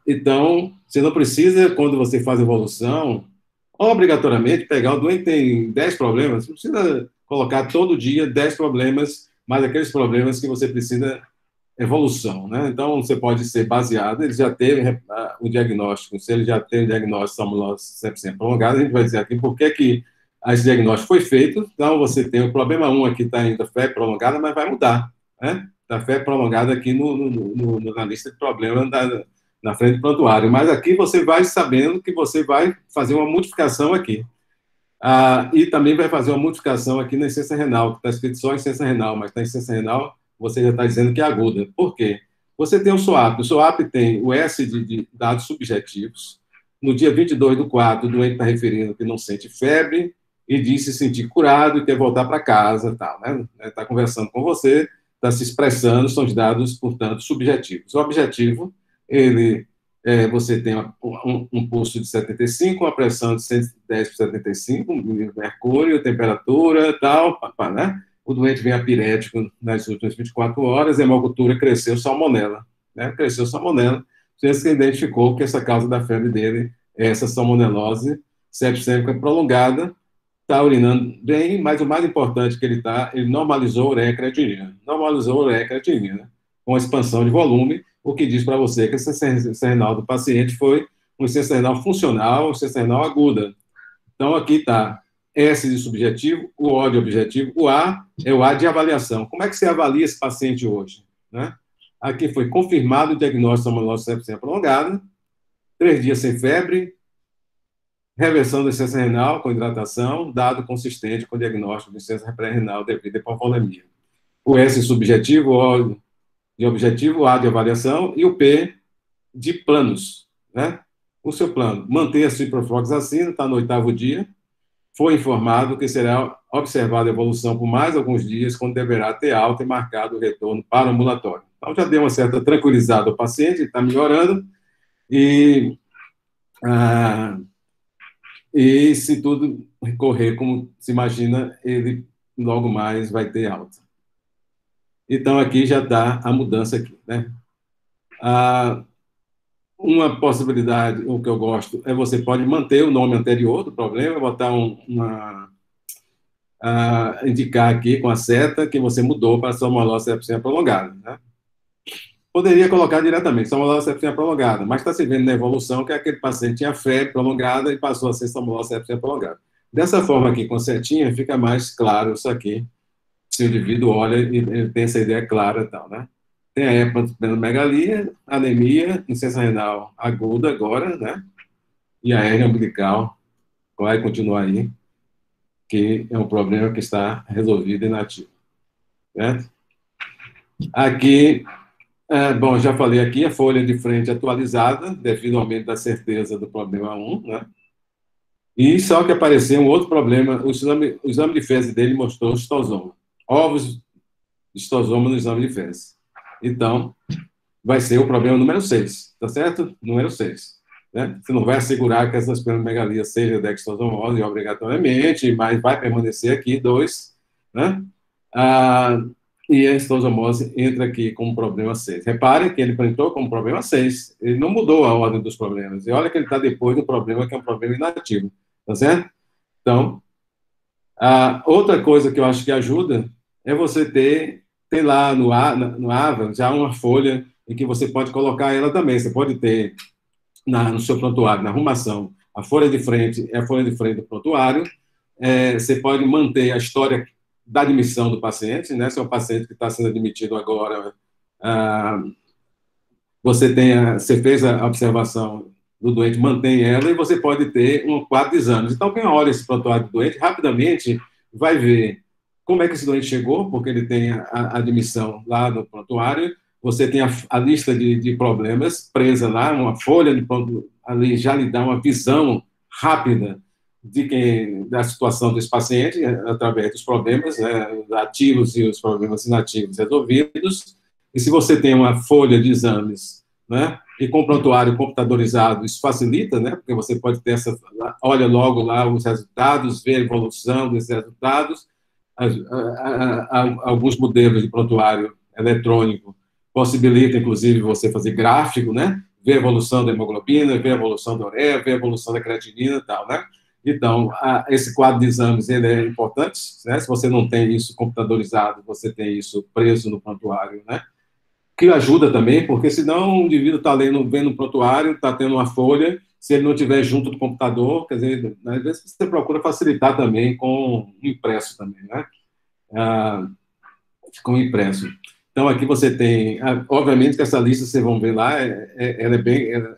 Então, você não precisa, quando você faz evolução, obrigatoriamente pegar o doente tem 10 problemas, você não precisa colocar todo dia 10 problemas, mas aqueles problemas que você precisa evolução, né? Então, você pode ser baseado, ele já teve o diagnóstico, se ele já tem o diagnóstico de salmonose septicemia prolongada, a gente vai dizer aqui por que esse diagnóstico foi feito. Então, você tem o problema 1 aqui, está ainda febre prolongada, mas vai mudar, né? Está febre prolongada aqui na lista de problemas na frente do prontuário. Mas aqui você vai sabendo que você vai fazer uma modificação aqui. E também vai fazer uma modificação aqui na insuficiência renal, que está escrito só insuficiência renal, mas na insuficiência renal você já está dizendo que é aguda. Por quê? Você tem o SOAP. O SOAP tem o S de dados subjetivos. No dia 22/4, o doente está referindo que não sente febre e diz se sentir curado e quer voltar para casa, tal, né? Está conversando com você, está se expressando, são os dados, portanto, subjetivos. O objetivo, ele você tem um pulso de 75, uma pressão de 110 por 75, mercúrio, temperatura, tal, né? O doente vem apirético nas últimas 24 horas, a hemocultura cresceu salmonela, né? Cresceu salmonela, você identificou que essa causa da febre dele é essa salmonelose sepsêmica prolongada, está urinando bem, mas o mais importante que ele normalizou a ureia creatinina. Normalizou a ureia creatinina, com expansão de volume, o que diz para você que a insuficiência renal do paciente foi uma insuficiência renal funcional, uma insuficiência renal aguda. Então, aqui está S de subjetivo, o O de objetivo, o A é o A de avaliação. Como é que você avalia esse paciente hoje? Né? Aqui foi confirmado o diagnóstico de salmonelose septicemia prolongada, 3 dias sem febre, reversão da insuficiência renal com hidratação, dado consistente com o diagnóstico de insuficiência pré-renal devido à hipovolemia. O S subjetivo, O de objetivo, o A de avaliação e o P de planos, né? O seu plano, manter a ciprofloxacina, está no 8º dia, foi informado que será observada a evolução por mais alguns dias, quando deverá ter alta e marcado o retorno para o ambulatório. Então, já deu uma certa tranquilizada ao paciente, está melhorando, e se tudo correr como se imagina, ele logo mais vai ter alta. Então, aqui já está a mudança aqui, né? Uma possibilidade, o que eu gosto, é você pode manter o nome anterior do problema, botar indicar aqui com a seta que você mudou para salmonelose septicemia prolongada, né? Poderia colocar diretamente salmonelose septicemia prolongada, mas está se vendo na evolução que aquele paciente tinha febre prolongada e passou a ser salmonelose septicemia prolongada. Dessa forma aqui, com setinha, fica mais claro isso aqui, se o indivíduo olha e ele tem essa ideia clara e tal, né? Tem a hepatomegalia, anemia, insuficiência renal aguda agora, né? E a hérnia umbilical vai continuar aí, que é um problema que está resolvido e inativo. Certo? Aqui, bom, já falei aqui, a folha de frente atualizada, devido ao aumento da certeza do problema 1, né? E só que apareceu um outro problema, o exame de fezes dele mostrou histosoma. Ovos de histosoma no exame de fezes. Então, vai ser o problema número 6, tá certo? Número 6. Né? Você não vai assegurar que essa esplenomegalia seja dextrosomose obrigatoriamente, mas vai permanecer aqui 2, né? E a histosomose entra aqui como problema 6. Repare que ele entrou como problema 6. Ele não mudou a ordem dos problemas. E olha que ele está depois do problema, que é um problema inativo, tá certo? Então, outra coisa que eu acho que ajuda é você ter lá no AVA já uma folha em que você pode colocar ela também. Você pode ter no seu prontuário, na arrumação, a folha de frente é a folha de frente do prontuário. Você pode manter a história da admissão do paciente, né? Se é um paciente que está sendo admitido agora, você fez a observação do doente, mantém ela, e você pode ter um quadro de exames. Então, quem olha esse prontuário do doente, rapidamente vai ver como é que esse doente chegou, porque ele tem a admissão lá no prontuário, você tem a lista de problemas presa lá, uma folha de ali já lhe dá uma visão rápida da situação desse paciente, através dos problemas, né, ativos e os problemas inativos resolvidos. E se você tem uma folha de exames, né, e com prontuário computadorizado, isso facilita, né, porque você pode ter olha logo lá os resultados, vê a evolução desses resultados. Alguns modelos de prontuário eletrônico possibilita, inclusive, você fazer gráfico, né? Ver a evolução da hemoglobina, ver a evolução da ureia, ver a evolução da creatinina e tal, né? Então, esse quadro de exames, ele é importante, né? Se você não tem isso computadorizado, você tem isso preso no prontuário, né? Que ajuda também, porque senão o indivíduo está vendo o prontuário, está tendo uma folha, se ele não estiver junto do computador, quer dizer, às vezes você procura facilitar também com o impresso também, né? Com o impresso. Então, aqui você tem, obviamente que essa lista, vocês vão ver lá,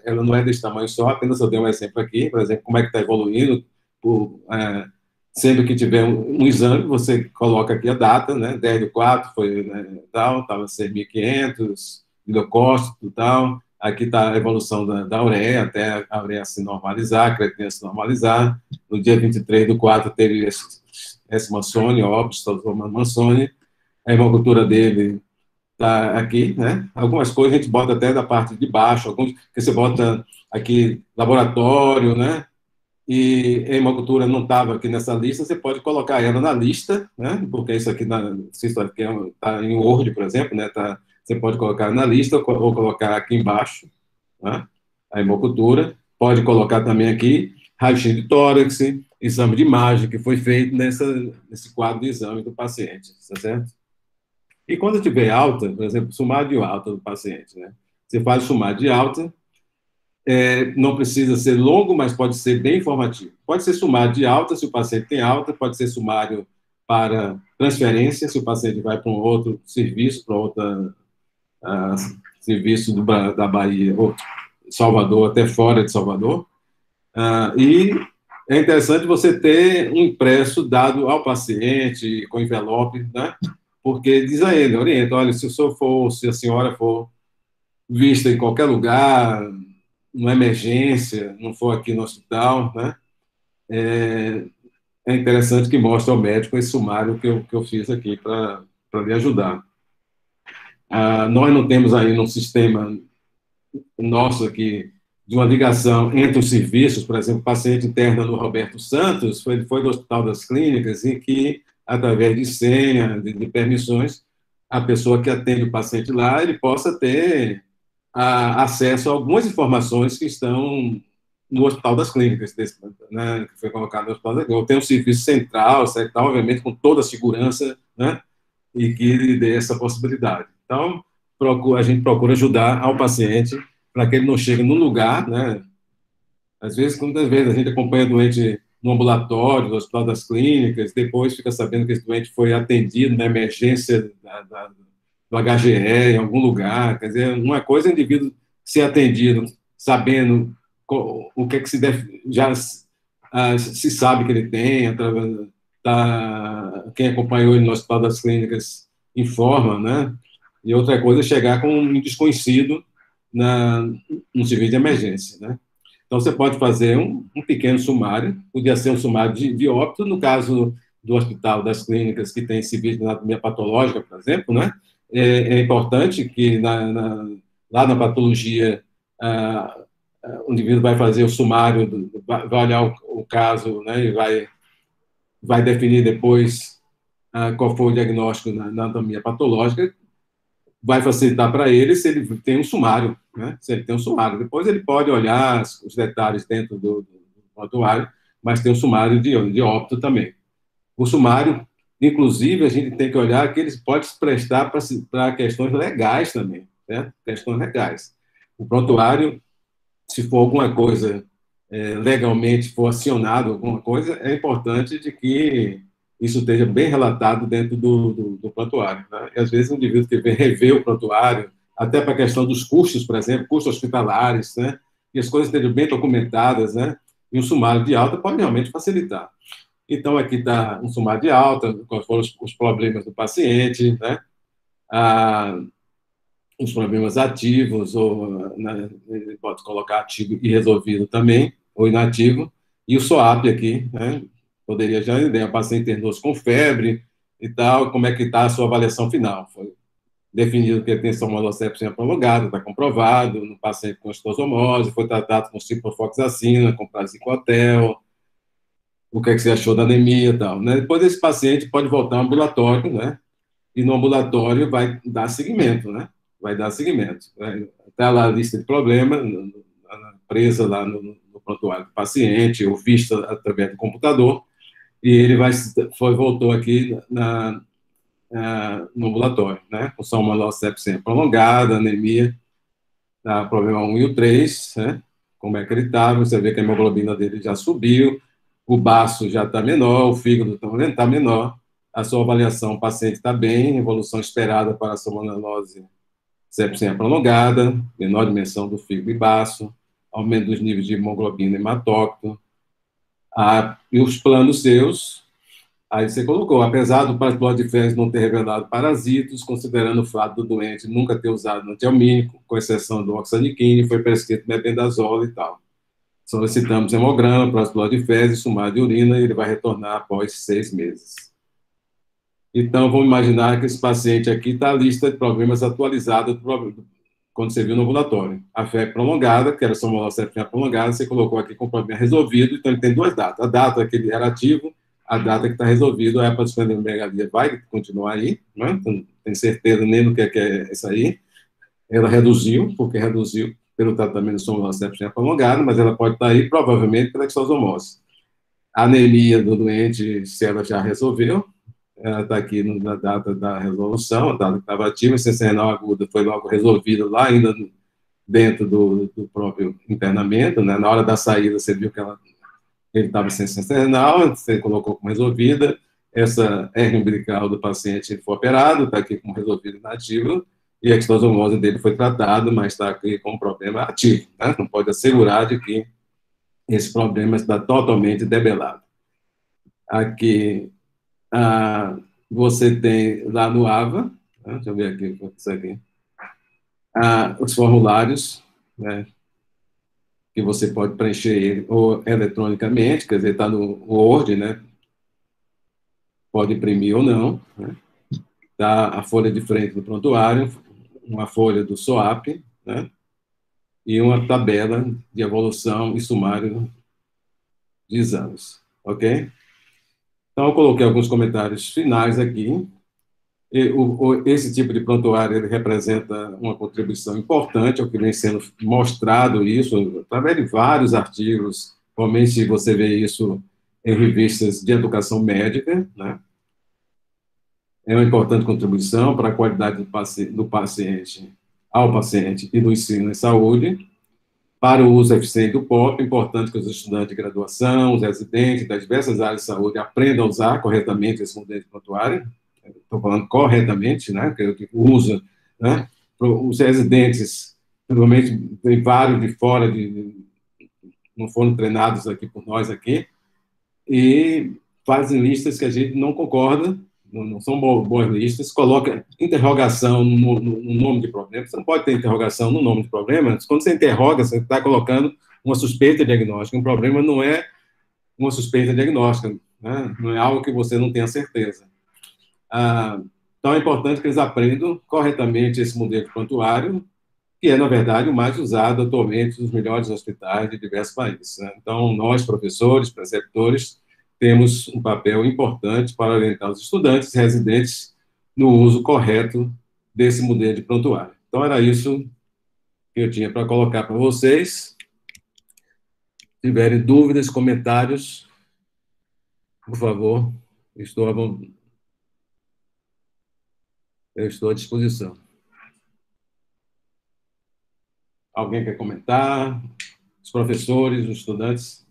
ela não é desse tamanho só, apenas eu dei um exemplo aqui, por exemplo, como é que está evoluindo, sempre que tiver um exame, você coloca aqui a data, né, 10/4 foi, né, tal, estava 6.500, leucócito e tal, aqui está a evolução da ureia, até a ureia se normalizar, a creatinina se normalizar, no dia 23/4 teve esse Mansoni, óbvio, Mansoni, a hemocultura dele tá aqui, né? Algumas coisas a gente bota até da parte de baixo, alguns que você bota aqui laboratório, né? E a hemocultura não estava aqui nessa lista, você pode colocar ela na lista, né? Porque isso aqui está em Word, por exemplo, né? Você pode colocar na lista ou colocar aqui embaixo, né? A hemocultura. Pode colocar também aqui raio-x de tórax, exame de imagem que foi feito nesse quadro de exame do paciente, tá certo? E quando tiver alta, por exemplo, sumário de alta do paciente, né? Você faz o sumário de alta, não precisa ser longo, mas pode ser bem informativo. Pode ser sumário de alta, se o paciente tem alta, pode ser sumário para transferência, se o paciente vai para um outro serviço, para outro serviço da Bahia, ou Salvador, até fora de Salvador. E é interessante você ter um impresso dado ao paciente, com envelope, né? Porque diz a ele, orienta, olha, se a senhora for vista em qualquer lugar, numa emergência, não for aqui no hospital, né? É interessante que mostre ao médico esse sumário que eu fiz aqui para lhe ajudar. Nós não temos ainda um sistema nosso aqui de uma ligação entre os serviços, por exemplo, o paciente interno no Roberto Santos foi do Hospital das Clínicas, em que, através de senha, de permissões, a pessoa que atende o paciente lá, ele possa ter acesso a algumas informações que estão no Hospital das Clínicas, né, que foi colocado no Hospital das Clínicas. Tem um serviço central, obviamente, com toda a segurança, né, e que lhe dê essa possibilidade. Então, a gente procura ajudar ao paciente para que ele não chegue num lugar, né? Às vezes, muitas vezes, a gente acompanha doente no ambulatório, no Hospital das Clínicas, depois fica sabendo que esse doente foi atendido na emergência do HGE em algum lugar. Quer dizer, uma coisa é o indivíduo ser atendido sabendo o que é que se deve, já se sabe que ele tem, através quem acompanhou ele no Hospital das Clínicas informa, né? E outra coisa é chegar com um desconhecido no serviço de emergência, né? Então, você pode fazer um pequeno sumário, podia ser um sumário de óbito, no caso do Hospital das Clínicas, que tem serviço de anatomia patológica, por exemplo, né? É importante que lá na patologia, o indivíduo vai fazer o sumário, vai olhar o caso, né? E vai definir depois qual foi o diagnóstico na anatomia patológica, vai facilitar para ele se ele tem um sumário, né? Se ele tem um sumário. Depois ele pode olhar os detalhes dentro do prontuário, mas tem um sumário de óbito também. O sumário, inclusive, a gente tem que olhar que ele pode se prestar para questões legais também, né? Questões legais. O prontuário, se for alguma coisa legalmente, for acionado alguma coisa, é importante de que isso esteja bem relatado dentro do prontuário. Né? E, às vezes, o indivíduo que vem rever o prontuário, até para a questão dos custos, por exemplo, custos hospitalares, né? E as coisas estejam bem documentadas, né? E um sumário de alta pode realmente facilitar. Então, aqui está um sumário de alta, quais foram os problemas do paciente, né? Os problemas ativos, ou né, pode colocar ativo e resolvido também, ou inativo, e o SOAP aqui, né? Poderia já entender, o paciente internou-se com febre e tal, como é que está a sua avaliação final? Foi definido que a tensão moloséptica é prolongada, está comprovado, no paciente com estosomose, foi tratado com ciprofloxacina, com praziquantel, o que é que você achou da anemia e tal, né? Depois esse paciente pode voltar ao ambulatório, né? E no ambulatório vai dar seguimento, né? Vai dar seguimento. Está lá a lista de problemas, presa lá no prontuário do paciente, ou vista através do computador, e ele voltou aqui no ambulatório, né? Com salmonellossepsia prolongada, anemia, problema 1 e o 3, né? Como é que ele estava, você vê que a hemoglobina dele já subiu, o baço já está menor, o fígado também está menor, a sua avaliação, o paciente está bem, evolução esperada para a salmonelose sepsia prolongada, menor dimensão do fígado e baço, aumento dos níveis de hemoglobina hematócrito, e os planos seus, aí você colocou, apesar do plasmode de fezes não ter revelado parasitos, considerando o fato do doente nunca ter usado antialmínico, com exceção do oxaniquine, foi prescrito mebendazole e tal. Solicitamos hemograma, plasmode de fezes, sumário de urina, e ele vai retornar após 6 meses. Então, vamos imaginar que esse paciente aqui está a lista de problemas atualizada quando você viu no ambulatório. A fé prolongada, que era somnolencia prolongada, você colocou aqui com o problema resolvido, então ele tem duas datas. A data que ele era ativo, a data que está resolvido, a hepatosplenomegalia vai continuar aí, né? Então, não tem certeza nem do que é isso aí. Ela reduziu, porque reduziu pelo tratamento de somnolencia prolongada, mas ela pode estar aí, provavelmente, pela exosomose. A anemia do doente, se ela já resolveu, ela está aqui na data da resolução, a data que estava ativa, a insuficiência renal aguda foi logo resolvida lá, ainda dentro do próprio internamento, né? Na hora da saída, você viu que ele estava sem insuficiência renal, você colocou como resolvida, essa hernia umbilical do paciente foi operado, está aqui como resolvida inativa, e a extosomose dele foi tratada, mas está aqui com problema ativo, né? Não pode assegurar de que esse problema está totalmente debelado. Aqui, você tem lá no AVA, né, deixa eu ver aqui, isso aqui, os formulários, né, que você pode preencher ele ou eletronicamente, quer dizer, está no Word, né, pode imprimir ou não, né, tá a folha de frente do prontuário, uma folha do SOAP, né, e uma tabela de evolução e sumário de exames, ok? Então, eu coloquei alguns comentários finais aqui. Esse tipo de prontuário ele representa uma contribuição importante ao que vem sendo mostrado isso através de vários artigos. Realmente você vê isso em revistas de educação médica, né? É uma importante contribuição para a qualidade do paciente ao paciente e do ensino em saúde. Para o uso eficiente do POP, é importante que os estudantes de graduação, os residentes das diversas áreas de saúde aprendam a usar corretamente esse modelo de prontuário. Estou falando corretamente, né, que usa, né, os residentes, provavelmente, tem vários de fora, não foram treinados aqui por nós aqui, e fazem listas que a gente não concorda, não são boas listas, coloca interrogação no nome de problema. Você não pode ter interrogação no nome de problema. Quando você interroga, você está colocando uma suspeita diagnóstica. Um problema não é uma suspeita diagnóstica, né? Não é algo que você não tenha certeza. Então, é importante que eles aprendam corretamente esse modelo de prontuário, que é, na verdade, o mais usado atualmente nos melhores hospitais de diversos países, né? Então, nós, professores, preceptores, temos um papel importante para orientar os estudantes e residentes no uso correto desse modelo de prontuário. Então, era isso que eu tinha para colocar para vocês. Se tiverem dúvidas, comentários, por favor, eu estou à disposição. Alguém quer comentar? Os professores, os estudantes?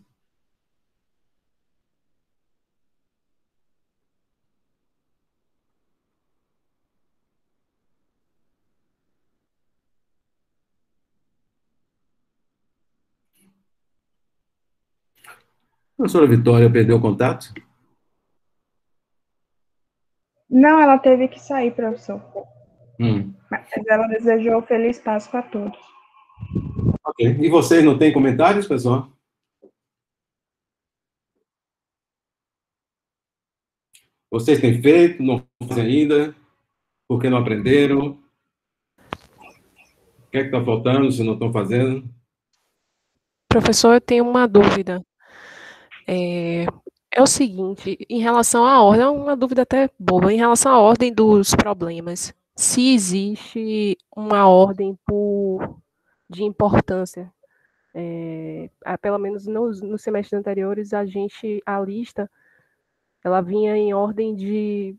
A professora Vitória perdeu o contato? Não, ela teve que sair, professor. Hum. Mas ela desejou feliz Páscoa a todos. Ok. E vocês não têm comentários, pessoal? Vocês têm feito, não fazem ainda? Por que não aprenderam? O que é que está faltando, se não estão fazendo? Professor, eu tenho uma dúvida. É o seguinte, em relação à ordem, é uma dúvida até boa, em relação à ordem dos problemas, se existe uma ordem de importância, pelo menos nos semestres anteriores, a lista, ela vinha em ordem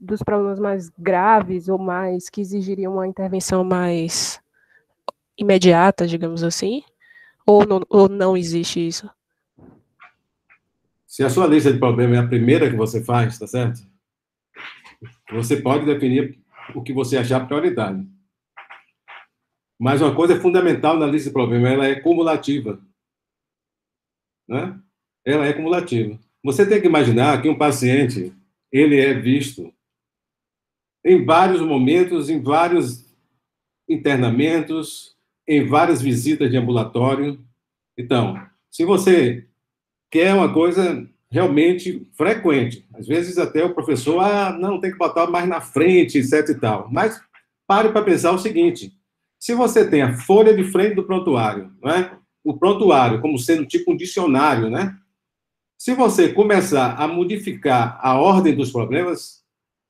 dos problemas mais graves ou mais que exigiriam uma intervenção mais imediata, digamos assim, ou não existe isso? Se a sua lista de problemas é a primeira que você faz, tá certo? Você pode definir o que você achar prioridade. Mas uma coisa é fundamental na lista de problemas, ela é cumulativa. Né? Ela é cumulativa. Você tem que imaginar que um paciente, ele é visto em vários momentos, em vários internamentos, em várias visitas de ambulatório. Então, se você quer uma coisa realmente frequente. Às vezes até o professor, não, tem que botar mais na frente, etc e tal. Mas pare para pensar o seguinte, se você tem a folha de frente do prontuário, né? O prontuário como sendo tipo um dicionário, né? Se você começar a modificar a ordem dos problemas,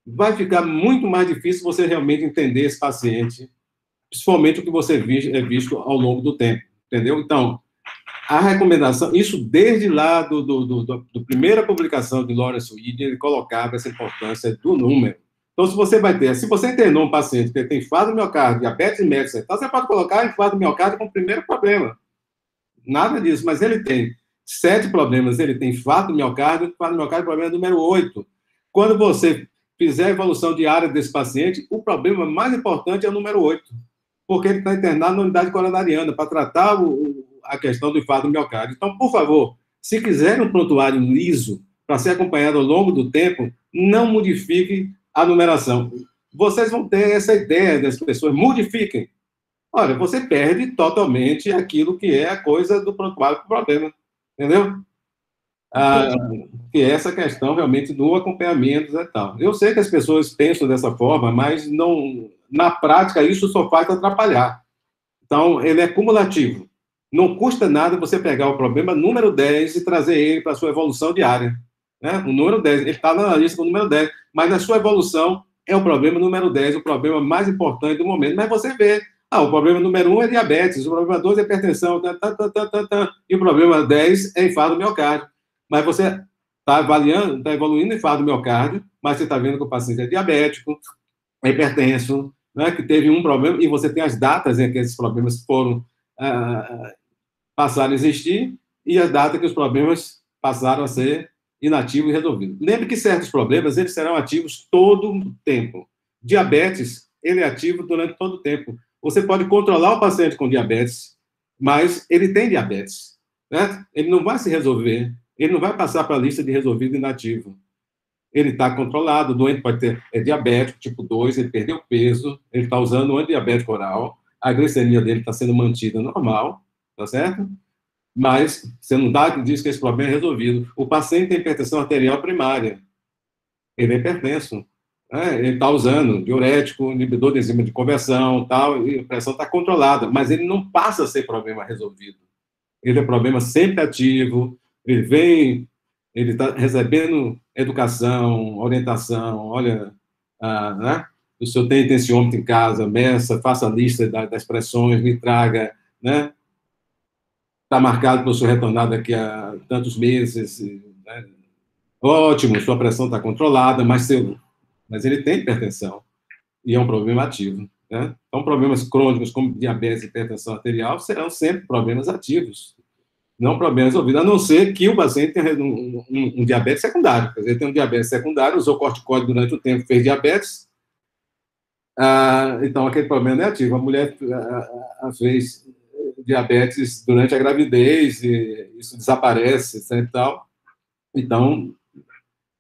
vai ficar muito mais difícil você realmente entender esse paciente, principalmente o que você é visto ao longo do tempo, entendeu? Então, a recomendação, isso desde lá do primeira publicação de Lawrence Weed, ele colocava essa importância do número. Então, se você internou um paciente que tem infarto do miocárdio, diabetes mellitus, então você pode colocar infarto do miocárdio como primeiro problema. Nada disso, mas ele tem 7 problemas, ele tem infarto do miocárdio é problema número 8. Quando você fizer a evolução diária desse paciente, o problema mais importante é o número 8, porque ele está internado na unidade coronariana para tratar a questão do infarto do miocárdio. Então, por favor, se quiserem um prontuário liso para ser acompanhado ao longo do tempo, não modifique a numeração. Vocês vão ter essa ideia das pessoas, modifiquem. Olha, você perde totalmente aquilo que é a coisa do prontuário para o problema, entendeu? Que é essa questão realmente do acompanhamento e tal. Eu sei que as pessoas pensam dessa forma, mas não, na prática isso só faz atrapalhar. Então, ele é cumulativo. Não custa nada você pegar o problema número 10 e trazer ele para a sua evolução diária. Né? O número 10, ele está na lista com o número 10, mas na sua evolução é o problema número 10, o problema mais importante do momento. Mas você vê, o problema número 1 é diabetes, o problema 2 é hipertensão, e o problema 10 é infarto do miocárdio. Mas você está avaliando, está evoluindo infarto do miocárdio, mas você está vendo que o paciente é diabético, é hipertenso, né, que teve um problema, e você tem as datas em que esses problemas foram passaram a existir, e as datas que os problemas passaram a ser inativos e resolvidos. Lembre que certos problemas, eles serão ativos todo o tempo. Diabetes, ele é ativo durante todo o tempo. Você pode controlar o paciente com diabetes, mas ele tem diabetes, né? Ele não vai se resolver, ele não vai passar para a lista de resolvido inativo. Ele está controlado, o doente pode ter diabético tipo 2, ele perdeu peso, ele está usando um antidiabético oral, a glicemia dele está sendo mantida normal, tá certo? Mas você não diz que esse problema é resolvido. O paciente tem hipertensão arterial primária, ele é hipertenso, né? Ele está usando diurético, inibidor de enzima de conversão, tal, e a pressão está controlada, mas ele não passa a ser problema resolvido. Ele é problema sempre ativo, ele está recebendo educação, orientação, olha, né? O senhor tem tensiômetro em casa, meça, faça a lista das pressões, me traga, né? Está marcado para o senhor retornar daqui a tantos meses, né? Ótimo, sua pressão está controlada, mas ele tem hipertensão, e é um problema ativo, né? Então, problemas crônicos como diabetes e hipertensão arterial serão sempre problemas ativos, não problemas resolvidos, a não ser que o paciente tenha um diabetes secundário. Quer dizer, ele tem um diabetes secundário, usou corticóide durante o tempo, fez diabetes, então aquele problema é ativo. A mulher fez diabetes durante a gravidez, e isso desaparece, etc. E tal. Então,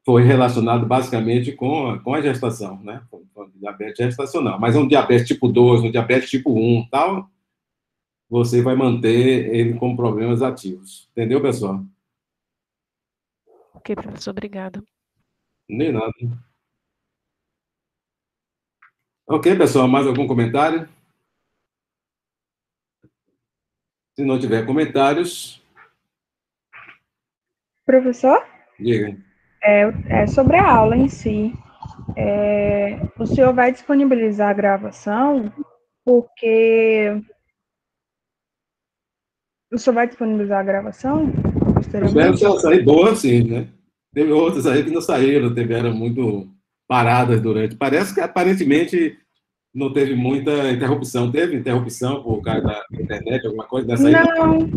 foi relacionado basicamente com a gestação, né? Com diabetes gestacional. Mas é um diabetes tipo 2, um diabetes tipo 1, tal, você vai manter ele com problemas ativos. Entendeu, pessoal? Ok, professor, obrigada. Nem nada. Ok, pessoal, mais algum comentário? Se não tiver comentários... Professor? Diga. É sobre a aula em si. O senhor vai disponibilizar a gravação, porque... O senhor vai disponibilizar a gravação? Espero que ela saia boa, sim, né? Teve outras aí que não saíram, tiveram muito paradas durante. Parece que, aparentemente, não teve muita interrupção. Teve interrupção por causa da internet, alguma coisa dessa aí? Não.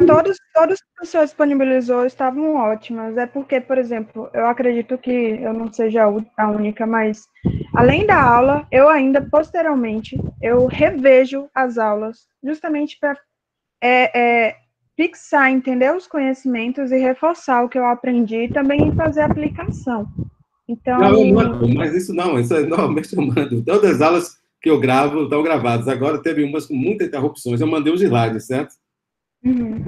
Todos que o senhor disponibilizou estavam ótimas. É porque, por exemplo, eu acredito que eu não seja a única, mas, além da aula, eu ainda, posteriormente, eu revejo as aulas, justamente para fixar, entender os conhecimentos e reforçar o que eu aprendi e também fazer aplicação. Então... Não, eu mando, mas isso normalmente eu mando. Todas as aulas que eu gravo estão gravadas. Agora teve umas com muitas interrupções. Eu mandei os slides, certo? Uhum.